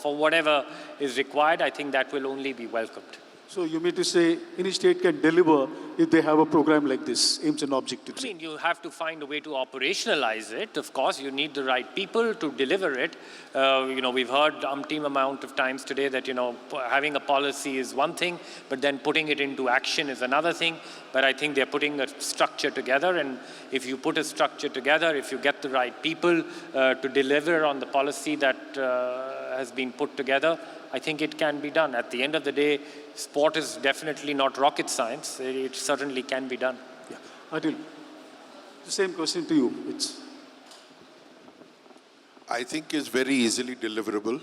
B: whatever is required, I think that will only be welcomed.
A: So you mean to say any state can deliver if they have a program like this, aims and objectives?
B: I mean, you have to find a way to operationalize it. Of course, you need the right people to deliver it. We've heard umpteen amount of times today that, having a policy is one thing, but then putting it into action is another thing. But I think they're putting a structure together. And if you put a structure together, if you get the right people to deliver on the policy that has been put together, I think it can be done. At the end of the day, sport is definitely not rocket science. It certainly can be done.
A: Yeah. Adil, the same question to you.
C: I think is very easily deliverable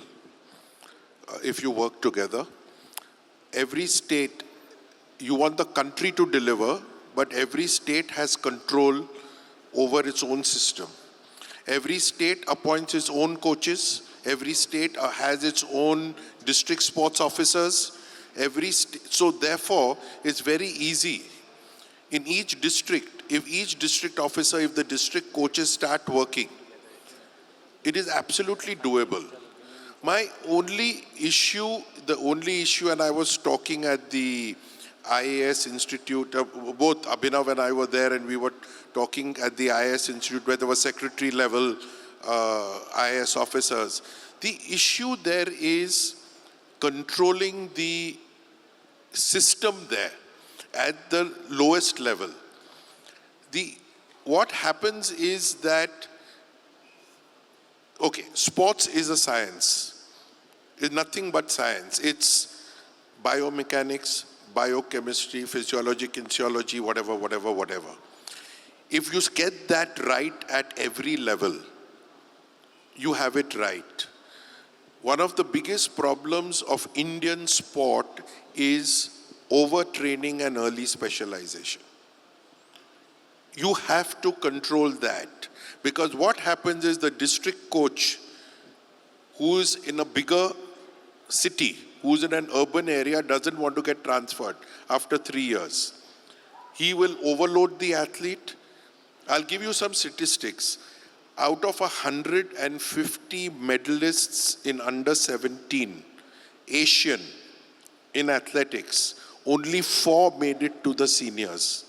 C: if you work together. Every state, you want the country to deliver, but every state has control over its own system. Every state appoints its own coaches. Every state has its own district sports officers. So therefore, it's very easy. In each district, if the district coaches start working, it is absolutely doable. My only issue, and I was talking at the IAS Institute, both Abhinav and I were there, and we were talking at the IAS Institute where there were secretary level IAS officers. The issue there is controlling the system there at the lowest level. What happens is that, sports is a science. It's nothing but science. It's biomechanics, biochemistry, physiology, kinesiology, whatever. If you get that right at every level, you have it right. One of the biggest problems of Indian sport is overtraining and early specialization. You have to control that, because what happens is the district coach who's in a bigger city, who's in an urban area, doesn't want to get transferred after 3 years. He will overload the athlete. I'll give you some statistics. Out of 150 medalists in under 17, Asian, in athletics, only 4 made it to the seniors.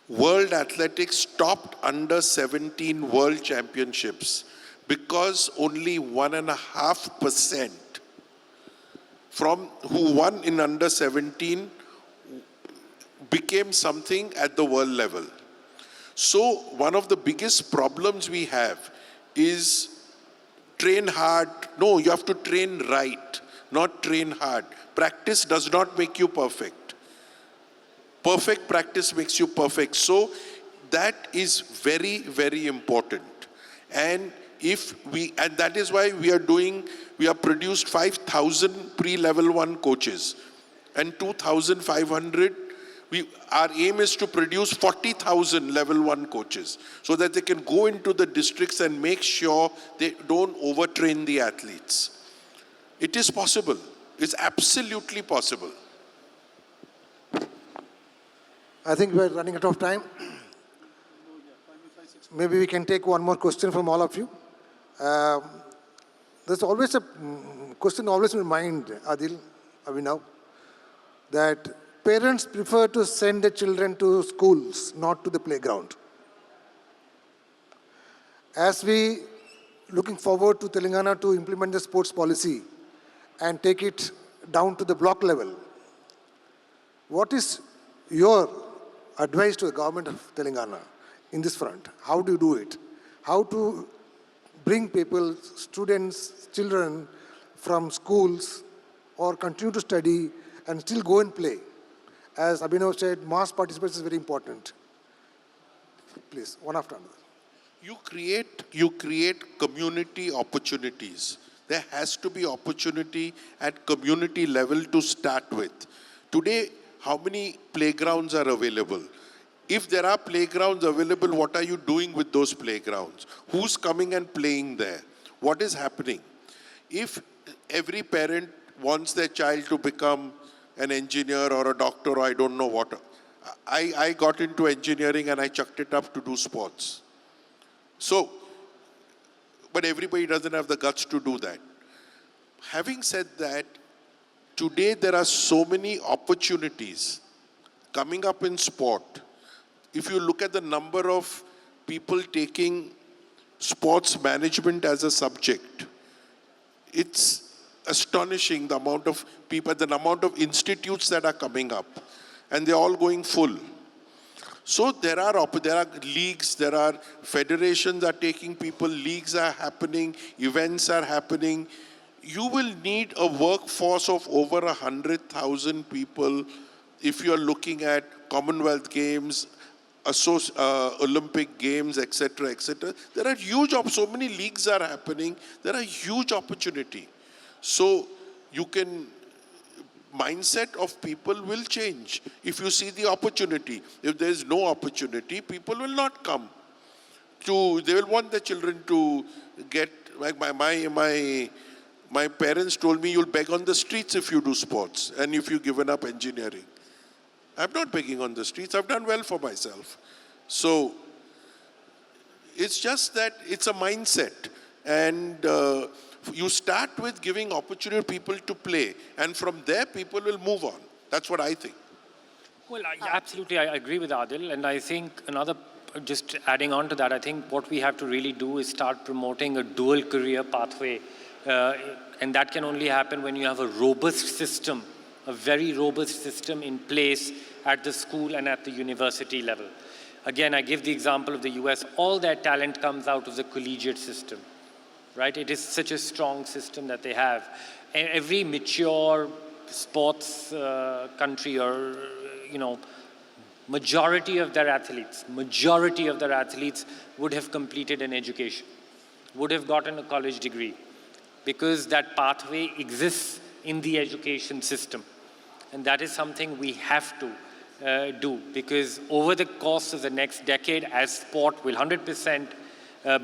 C: World Athletics stopped under 17 world championships because only 1.5% from who won in under 17 became something at the world level. So one of the biggest problems we have is train hard. No, you have to train right, not train hard. Practice does not make you perfect. Perfect practice makes you perfect. So that is very, very important. And that is why we have produced 5,000 pre-level 1 coaches and 2,500. Our aim is to produce 40,000 level 1 coaches so that they can go into the districts and make sure they don't overtrain the athletes. It is possible. It's absolutely possible.
D: I think we're running out of time. Maybe we can take one more question from all of you. There's always a question always in mind, Adil, Abhinav, that parents prefer to send their children to schools, not to the playground. As we looking forward to Telangana to implement the sports policy and take it down to the block level, what is your advice to the government of Telangana in this front? How do you do it? How to bring people, students, children from schools or continue to study and still go and play? As Abhinav said, mass participation is very important. Please, one after another.
C: You create community opportunities. There has to be opportunity at community level to start with. Today, how many playgrounds are available? If there are playgrounds available, what are you doing with those playgrounds? Who's coming and playing there? What is happening? If every parent wants their child to become an engineer or a doctor or I don't know what, I got into engineering and I chucked it up to do sports. So, but everybody doesn't have the guts to do that. Having said that, today there are so many opportunities coming up in sport. If you look at the number of people taking sports management as a subject, it's astonishing the amount of people, the amount of institutes that are coming up, and they're all going full. So there are leagues, there are federations are taking people, leagues are happening, events are happening. You will need a workforce of over 100,000 people if you're looking at Commonwealth Games, Olympic Games, etc., etc. There are huge, so many leagues are happening. There are huge opportunity. So you can, mindset of people will change. If you see the opportunity, if there is no opportunity, people will not come. They will want their children to get, like my parents told me, you'll beg on the streets if you do sports and if you've given up engineering. I'm not begging on the streets. I've done well for myself. So it's just that it's a mindset. And you start with giving opportunity to people to play. And from there, people will move on. That's what I think.
B: Well, absolutely, I agree with Adil. And I think just adding on to that, I think what we have to really do is start promoting a dual career pathway. And that can only happen when you have a robust system, a very robust system in place at the school and at the university level. Again, I give the example of the US. All their talent comes out of the collegiate system, right? It is such a strong system that they have. Every mature sports country or, majority of their athletes would have completed an education, would have gotten a college degree, because that pathway exists in the education system. And that is something we have to do, because over the course of the next decade, as sport will 100%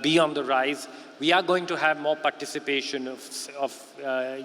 B: be on the rise, we are going to have more participation of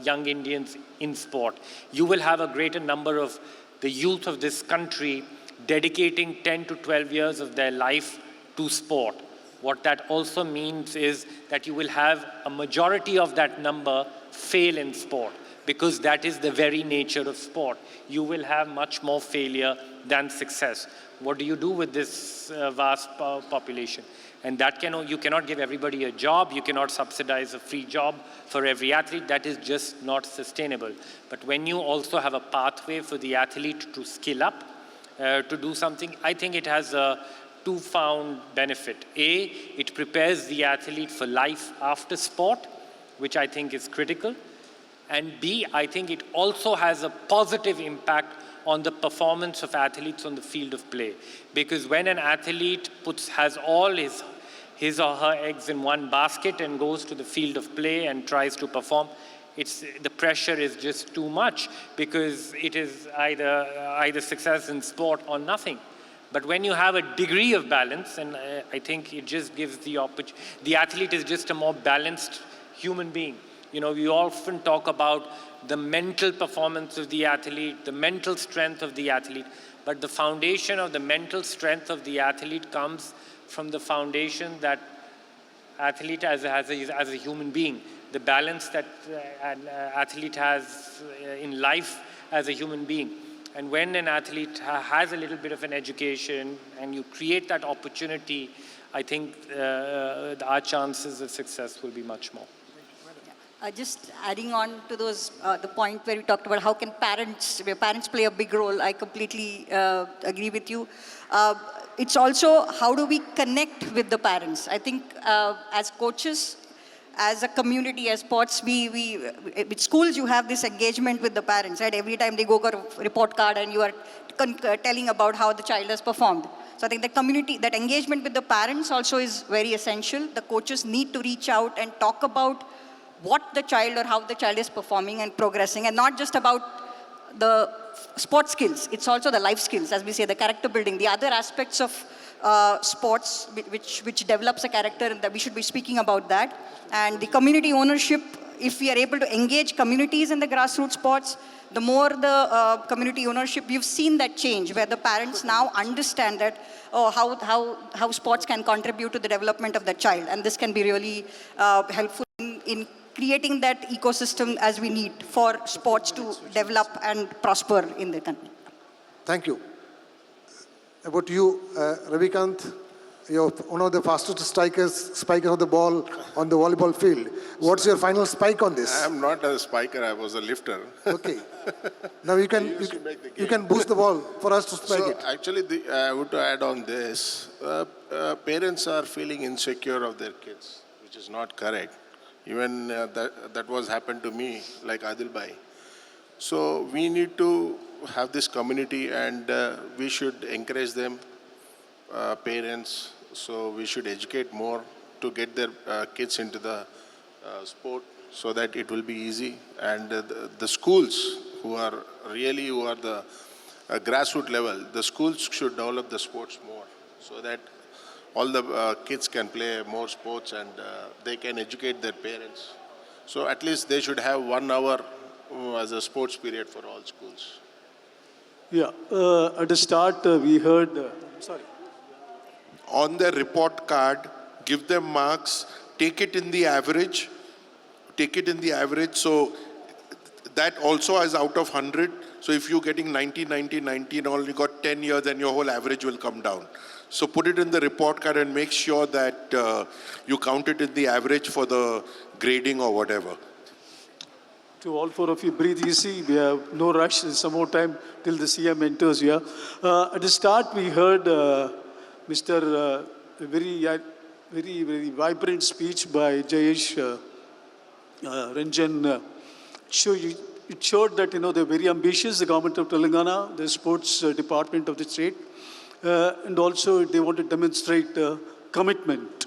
B: young Indians in sport. You will have a greater number of the youth of this country dedicating 10 to 12 years of their life to sport. What that also means is that you will have a majority of that number fail in sport, because that is the very nature of sport. You will have much more failure than success. What do you do with this vast population? And that you cannot give everybody a job. You cannot subsidize a free job for every athlete. That is just not sustainable. But when you also have a pathway for the athlete to skill up, to do something, I think it has a two-found benefit. A, it prepares the athlete for life after sport, which I think is critical. And B, I think it also has a positive impact on the performance of athletes on the field of play. Because when an athlete has all his or her eggs in one basket and goes to the field of play and tries to perform, the pressure is just too much, because it is either success in sport or nothing. But when you have a degree of balance, and I think it just gives the athlete is just a more balanced human being. We often talk about the mental performance of the athlete, the mental strength of the athlete, but the foundation of the mental strength of the athlete comes from the foundation that athlete as a human being, the balance that an athlete has in life as a human being. And when an athlete has a little bit of an education and you create that opportunity, I think our chances of success will be much more.
F: Just adding on to those, the point where we talked about how can parents play a big role, I completely agree with you. It's also how do we connect with the parents. I think as coaches, as a community, as sports, with schools you have this engagement with the parents, right? Every time they go got a report card and you are telling about how the child has performed. So I think the community, that engagement with the parents also is very essential. The coaches need to reach out and talk about what the child or how the child is performing and progressing, and not just about the sport skills, it's also the life skills, as we say, the character building, the other aspects of sports which develops a character, and that we should be speaking about that. And the community ownership, if we are able to engage communities in the grassroots sports, the more the community ownership, we've seen that change where the parents now understand that, oh, how sports can contribute to the development of the child. And this can be really helpful in creating that ecosystem as we need for sports to develop and prosper in the country.
D: Thank you. About you, Ravikant, you're one of the fastest spikers of the ball on the volleyball field. What's your final spike on this?
E: I am not a spiker, I was a lifter.
D: Okay. Now you can boost the ball for us to spike
E: So
D: it.
E: actually, I would add on this, parents are feeling insecure of their kids, which is not correct. Even that was happened to me, like Adil Bhai. So we need to have this community, and we should encourage them, parents. So we should educate more to get their kids into the sport, so that it will be easy. And the schools who are the grassroots level, the schools should develop the sports more, so that all the kids can play more sports, and they can educate their parents. So at least they should have 1 hour as a sports period for all schools.
A: Yeah, at the start, we heard, sorry.
C: On their report card, give them marks, take it in the average, so that also is out of 100. So if you're getting 90, 90, 90 and only got 10 years, then your whole average will come down. So put it in the report card and make sure that you count it in the average for the grading or whatever.
A: To all four of you, breathe easy. We have no rush. There's some more time till the CM enters here. At the start, we heard Mr. Very vibrant speech by Jayesh Ranjan. It showed that, they're very ambitious, the government of Telangana, the sports department of the state, and also they want to demonstrate commitment.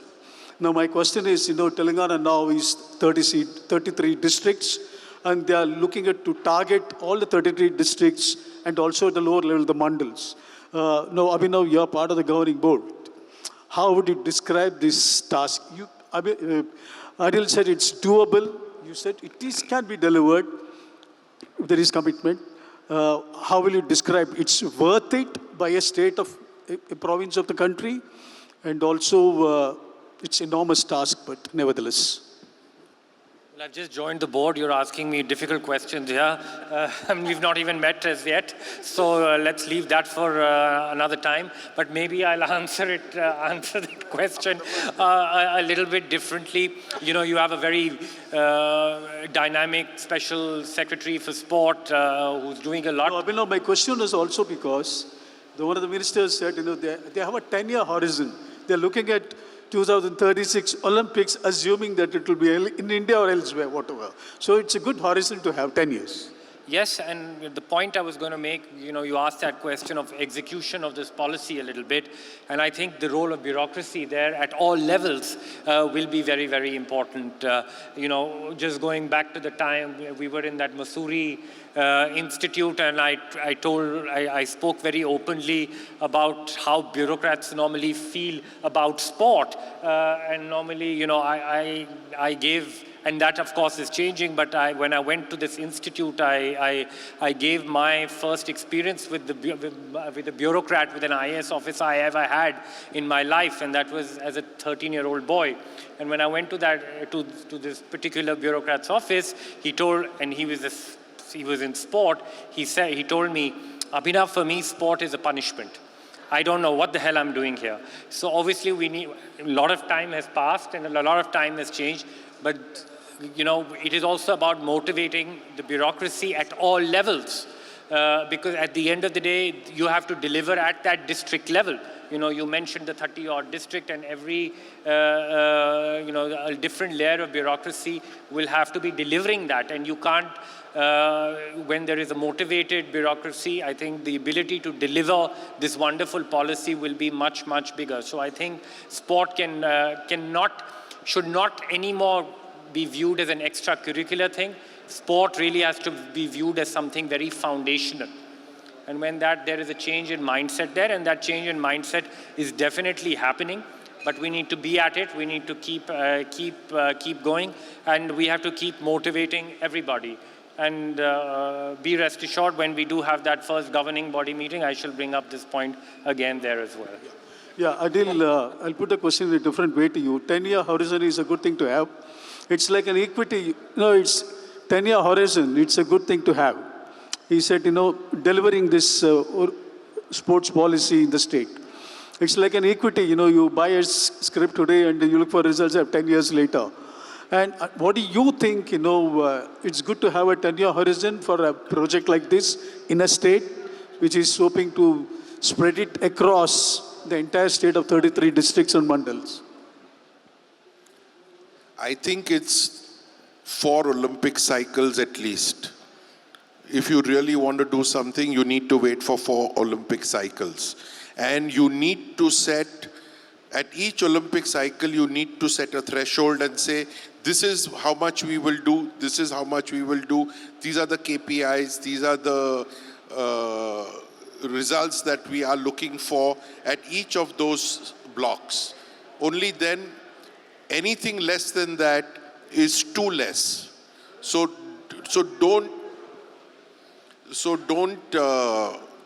A: Now, my question is, Telangana now is 33 districts, and they are looking at to target all the 33 districts and also at the lower level, the mandals. Now, Abhinav, you are part of the governing board. How would you describe this task? Adil said it's doable. You said it can be delivered if there is commitment. How will you describe it's worth it by a state of a province of the country? And also, it's enormous task, but nevertheless.
B: Well, I've just joined the board. You're asking me difficult questions here. We've not even met as yet, so let's leave that for another time. But maybe I'll answer that question a little bit differently. You have a very dynamic special secretary for sport who's doing a lot.
A: No, Abhinav, my question is also because one of the ministers said, they have a 10-year horizon. They're looking at 2036 Olympics, assuming that it will be in India or elsewhere, whatever. So it's a good horizon to have 10 years.
B: Yes, and the point I was going to make, you asked that question of execution of this policy a little bit, and I think the role of bureaucracy there at all levels will be very, very important. Just going back to the time we were in that Mussoorie Institute, and I spoke very openly about how bureaucrats normally feel about sport, and normally, I gave. And that, of course, is changing. But when I went to this institute, I gave my first experience with the bureaucrat, with an IAS officer I ever had in my life, and that was as a 13-year-old boy. And when I went to this particular bureaucrat's office, he was in sport. He told me, Abhinav, for me, sport is a punishment. I don't know what the hell I'm doing here. So obviously, a lot of time has passed and a lot of time has changed. But, it is also about motivating the bureaucracy at all levels. Because at the end of the day, you have to deliver at that district level. You mentioned the 30-odd district, and every, a different layer of bureaucracy will have to be delivering that. And you can't, when there is a motivated bureaucracy, I think the ability to deliver this wonderful policy will be much, much bigger. So I think sport should not anymore be viewed as an extracurricular thing. sport really has to be viewed as something very foundational. And when there is a change in mindset there, and that change in mindset is definitely happening, but we need to be at it. We need to keep going, and we have to keep motivating everybody. And be rest assured, when we do have that first governing body meeting, I shall bring up this point again there as well.
A: Yeah, Adil, I'll put the question in a different way to you. 10-year horizon is a good thing to have. It's like an equity. It's 10-year horizon. It's a good thing to have. He said, delivering this sports policy in the state. It's like an equity. You buy a script today and you look for results 10 years later. And what do you think, it's good to have a 10-year horizon for a project like this in a state which is hoping to spread it across the entire state of 33 districts and mandals?
C: I think it's 4 Olympic cycles at least. If you really want to do something, you need to wait for 4 Olympic cycles. And you need to set, at each Olympic cycle, you need to set a threshold and say, this is how much we will do, this is how much we will do, these are the KPIs, these are the results that we are looking for at each of those blocks. Only then, anything less than that is too less. So don't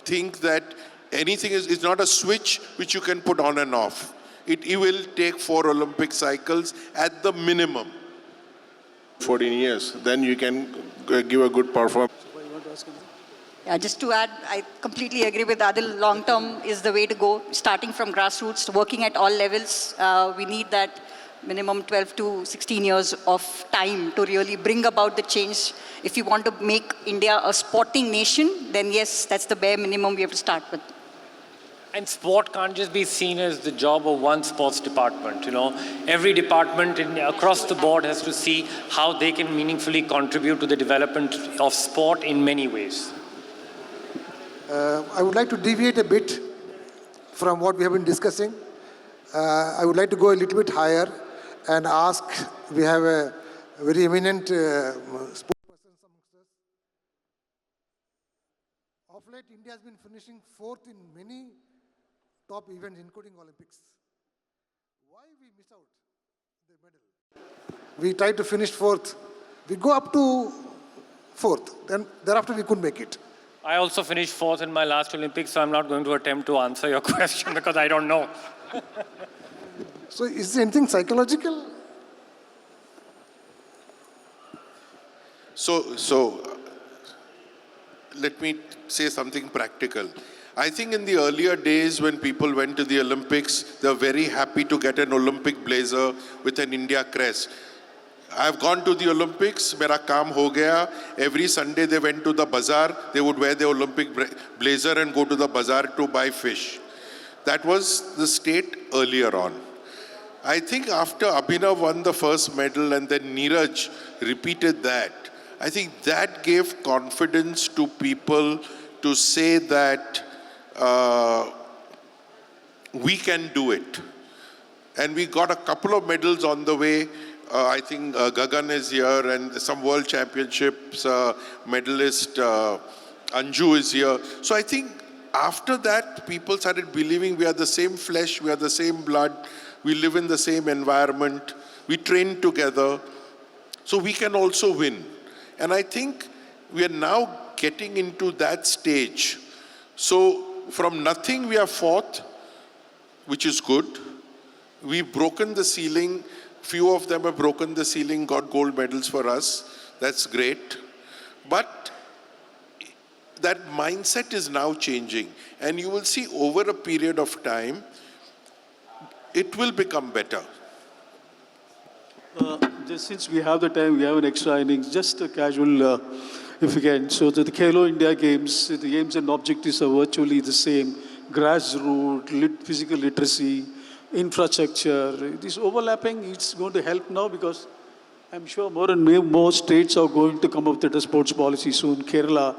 C: think that anything is not a switch which you can put on and off. It will take 4 Olympic cycles at the minimum.
E: 14 years, then you can give a good performance.
F: Yeah, just to add, I completely agree with Adil. Long term is the way to go, starting from grassroots, working at all levels. We need that minimum 12 to 16 years of time to really bring about the change. If you want to make India a sporting nation, then yes, that's the bare minimum we have to start with.
B: And sport can't just be seen as the job of one sports department. Every department across the board has to see how they can meaningfully contribute to the development of sport in many ways.
D: I would like to deviate a bit from what we have been discussing. I would like to go a little bit higher and ask, we have a very eminent sports person amongst us. Of late, India has been finishing 4th in many top events, including Olympics. Why we miss out the medal? We try to finish 4th. We go up to 4th. Then thereafter we couldn't make it.
B: I also finished 4th in my last Olympics, so I'm not going to attempt to answer your question because I don't know.
D: So is there anything psychological?
C: So let me say something practical. I think in the earlier days when people went to the Olympics, they were very happy to get an Olympic blazer with an India crest. I've gone to the Olympics, mera kaam ho gaya. Every Sunday they went to the bazaar, they would wear the Olympic blazer and go to the bazaar to buy fish. That was the state earlier on. I think after Abhinav won the first medal and then Neeraj repeated that, I think that gave confidence to people to say that we can do it. And we got a couple of medals on the way. I think Gagan is here and some world championships medalist Anju is here. So I think after that, people started believing we are the same flesh, we are the same blood, we live in the same environment, we train together, so we can also win. And I think we are now getting into that stage. So from nothing we are 4th, which is good. We've broken the ceiling. Few of them have broken the ceiling, got gold medals for us. That's great. But that mindset is now changing. And you will see over a period of time, it will become better.
A: Just since we have the time, we have an extra innings, just a casual, if you can. So the Khelo India Games, the aims and objectives are virtually the same. Grassroots, physical literacy, infrastructure. It is overlapping. It's going to help now because I'm sure more and more states are going to come up with a sports policy soon. Kerala,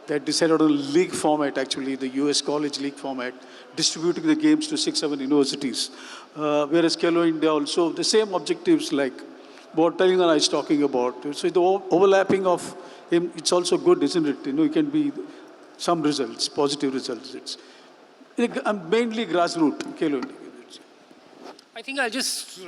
A: they decided on a league format, actually, the US college league format, distributing the games to 6-7 universities. Whereas Khelo India also, the same objectives like what Telangana is talking about. So the overlapping of him, it's also good, isn't it? You know, it can be some results, positive results. It's mainly grassroots. Khelo India.
B: I think I'll just,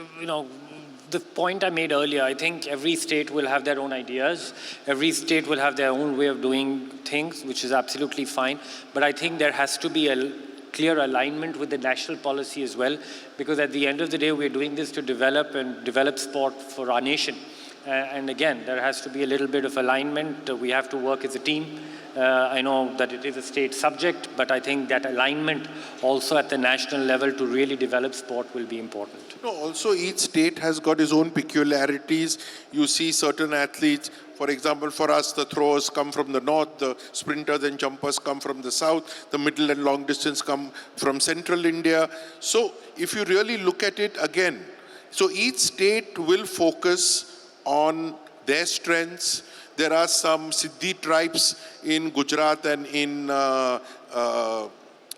B: the point I made earlier, I think every state will have their own ideas. Every state will have their own way of doing things, which is absolutely fine. But I think there has to be a clear alignment with the national policy as well, because at the end of the day, we're doing this to develop sport for our nation. And again, there has to be a little bit of alignment. We have to work as a team. I know that it is a state subject, but I think that alignment also at the national level to really develop sport will be important.
C: No, also each state has got its own peculiarities. You see certain athletes, for example, for us, the throwers come from the north, the sprinters and jumpers come from the south, the middle and long distance come from central India. So if you really look at it again, so each state will focus on their strengths. There are some Siddhi tribes in Gujarat and in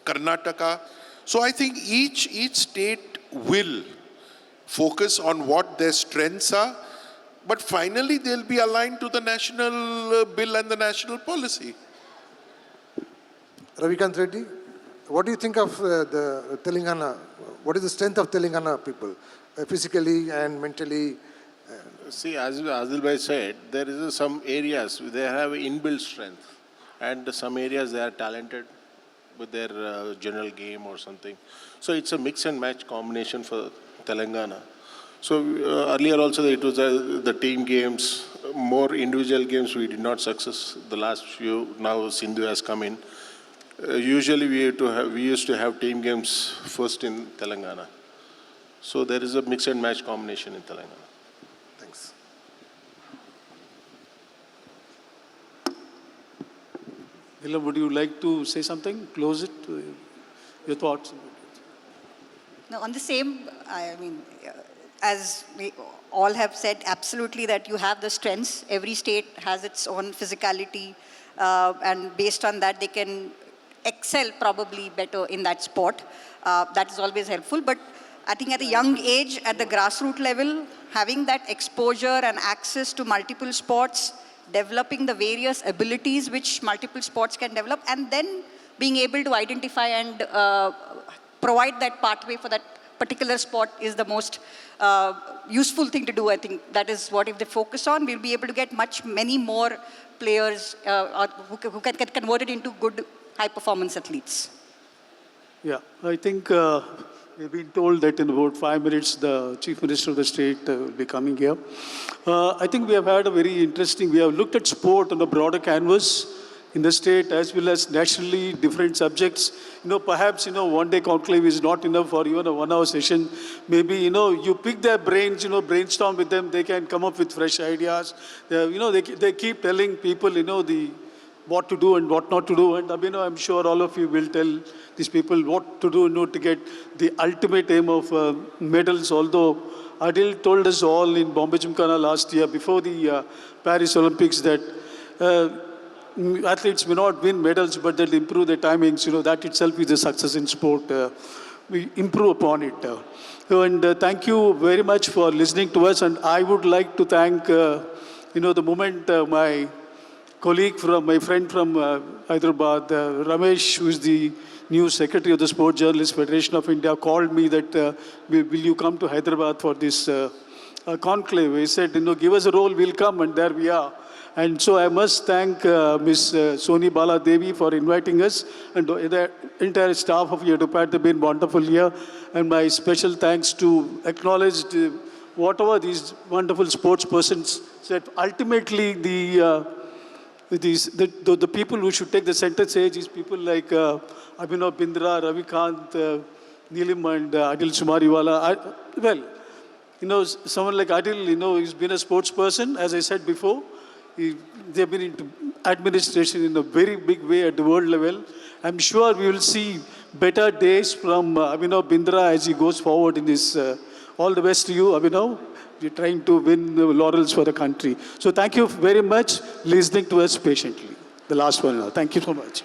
C: Karnataka. So I think each state will focus on what their strengths are, but finally they'll be aligned to the national bill and the national policy.
D: Ravikant Reddy, what do you think of the Telangana? What is the strength of Telangana people, physically and mentally?
E: See, as Adil Bhai said, there is some areas they have inbuilt strength, and some areas they are talented with their general game or something. So it's a mix and match combination for Telangana. So earlier also it was the team games, more individual games we did not success. The last few, now Sindhu has come in. Usually we used to have team games first in Telangana. So there is a mix and match combination in Telangana.
D: Thanks.
A: Nila, would you like to say something? Close it. Your thoughts?
F: No, on the same, I mean, as we all have said, absolutely that you have the strengths. Every state has its own physicality, and based on that, they can excel probably better in that sport. That is always helpful. But I think at a young age, at the grassroots level, having that exposure and access to multiple sports, developing the various abilities which multiple sports can develop, and then being able to identify and provide that pathway for that particular sport is the most useful thing to do. I think that is what if they focus on, we'll be able to get many more players who can get converted into good high-performance athletes.
A: Yeah, I think we've been told that in about 5 minutes the Chief Minister of the state will be coming here. I think we have had a very interesting, we have looked at sport on a broader canvas in the state as well as nationally, different subjects. Perhaps, one day conclave is not enough for even a 1 hour session. Maybe, you pick their brains, brainstorm with them, they can come up with fresh ideas. They keep telling people, what to do and what not to do. And I'm sure all of you will tell these people what to do, to get the ultimate aim of medals. Although Adil told us all in Bombay Gymkhana last year before the Paris Olympics that athletes may not win medals, but they'll improve their timings. That itself is a success in sport. We improve upon it. And thank you very much for listening to us. And I would like to thank, the moment my colleague my friend from Hyderabad, Ramesh, who is the new secretary of the Sport Journalists Federation of India, called me that, will you come to Hyderabad for this conclave? He said, give us a role, we'll come, and there we are. And so I must thank Ms. Soni Bala Devi for inviting us, and the entire staff of EDUPAT have been wonderful here. And my special thanks to acknowledge whatever these wonderful sports persons said. Ultimately, the people who should take the center stage is people like Abhinav Bindra, Ravikant, Neelam and Adil Sumariwala. Someone like Adil, he's been a sports person, as I said before. They've been into administration in a very big way at the world level. I'm sure we will see better days from Abhinav Bindra as he goes forward in this. All the best to you, Abhinav. You're trying to win laurels for the country. So thank you very much listening to us patiently. The last one now. Thank you so much.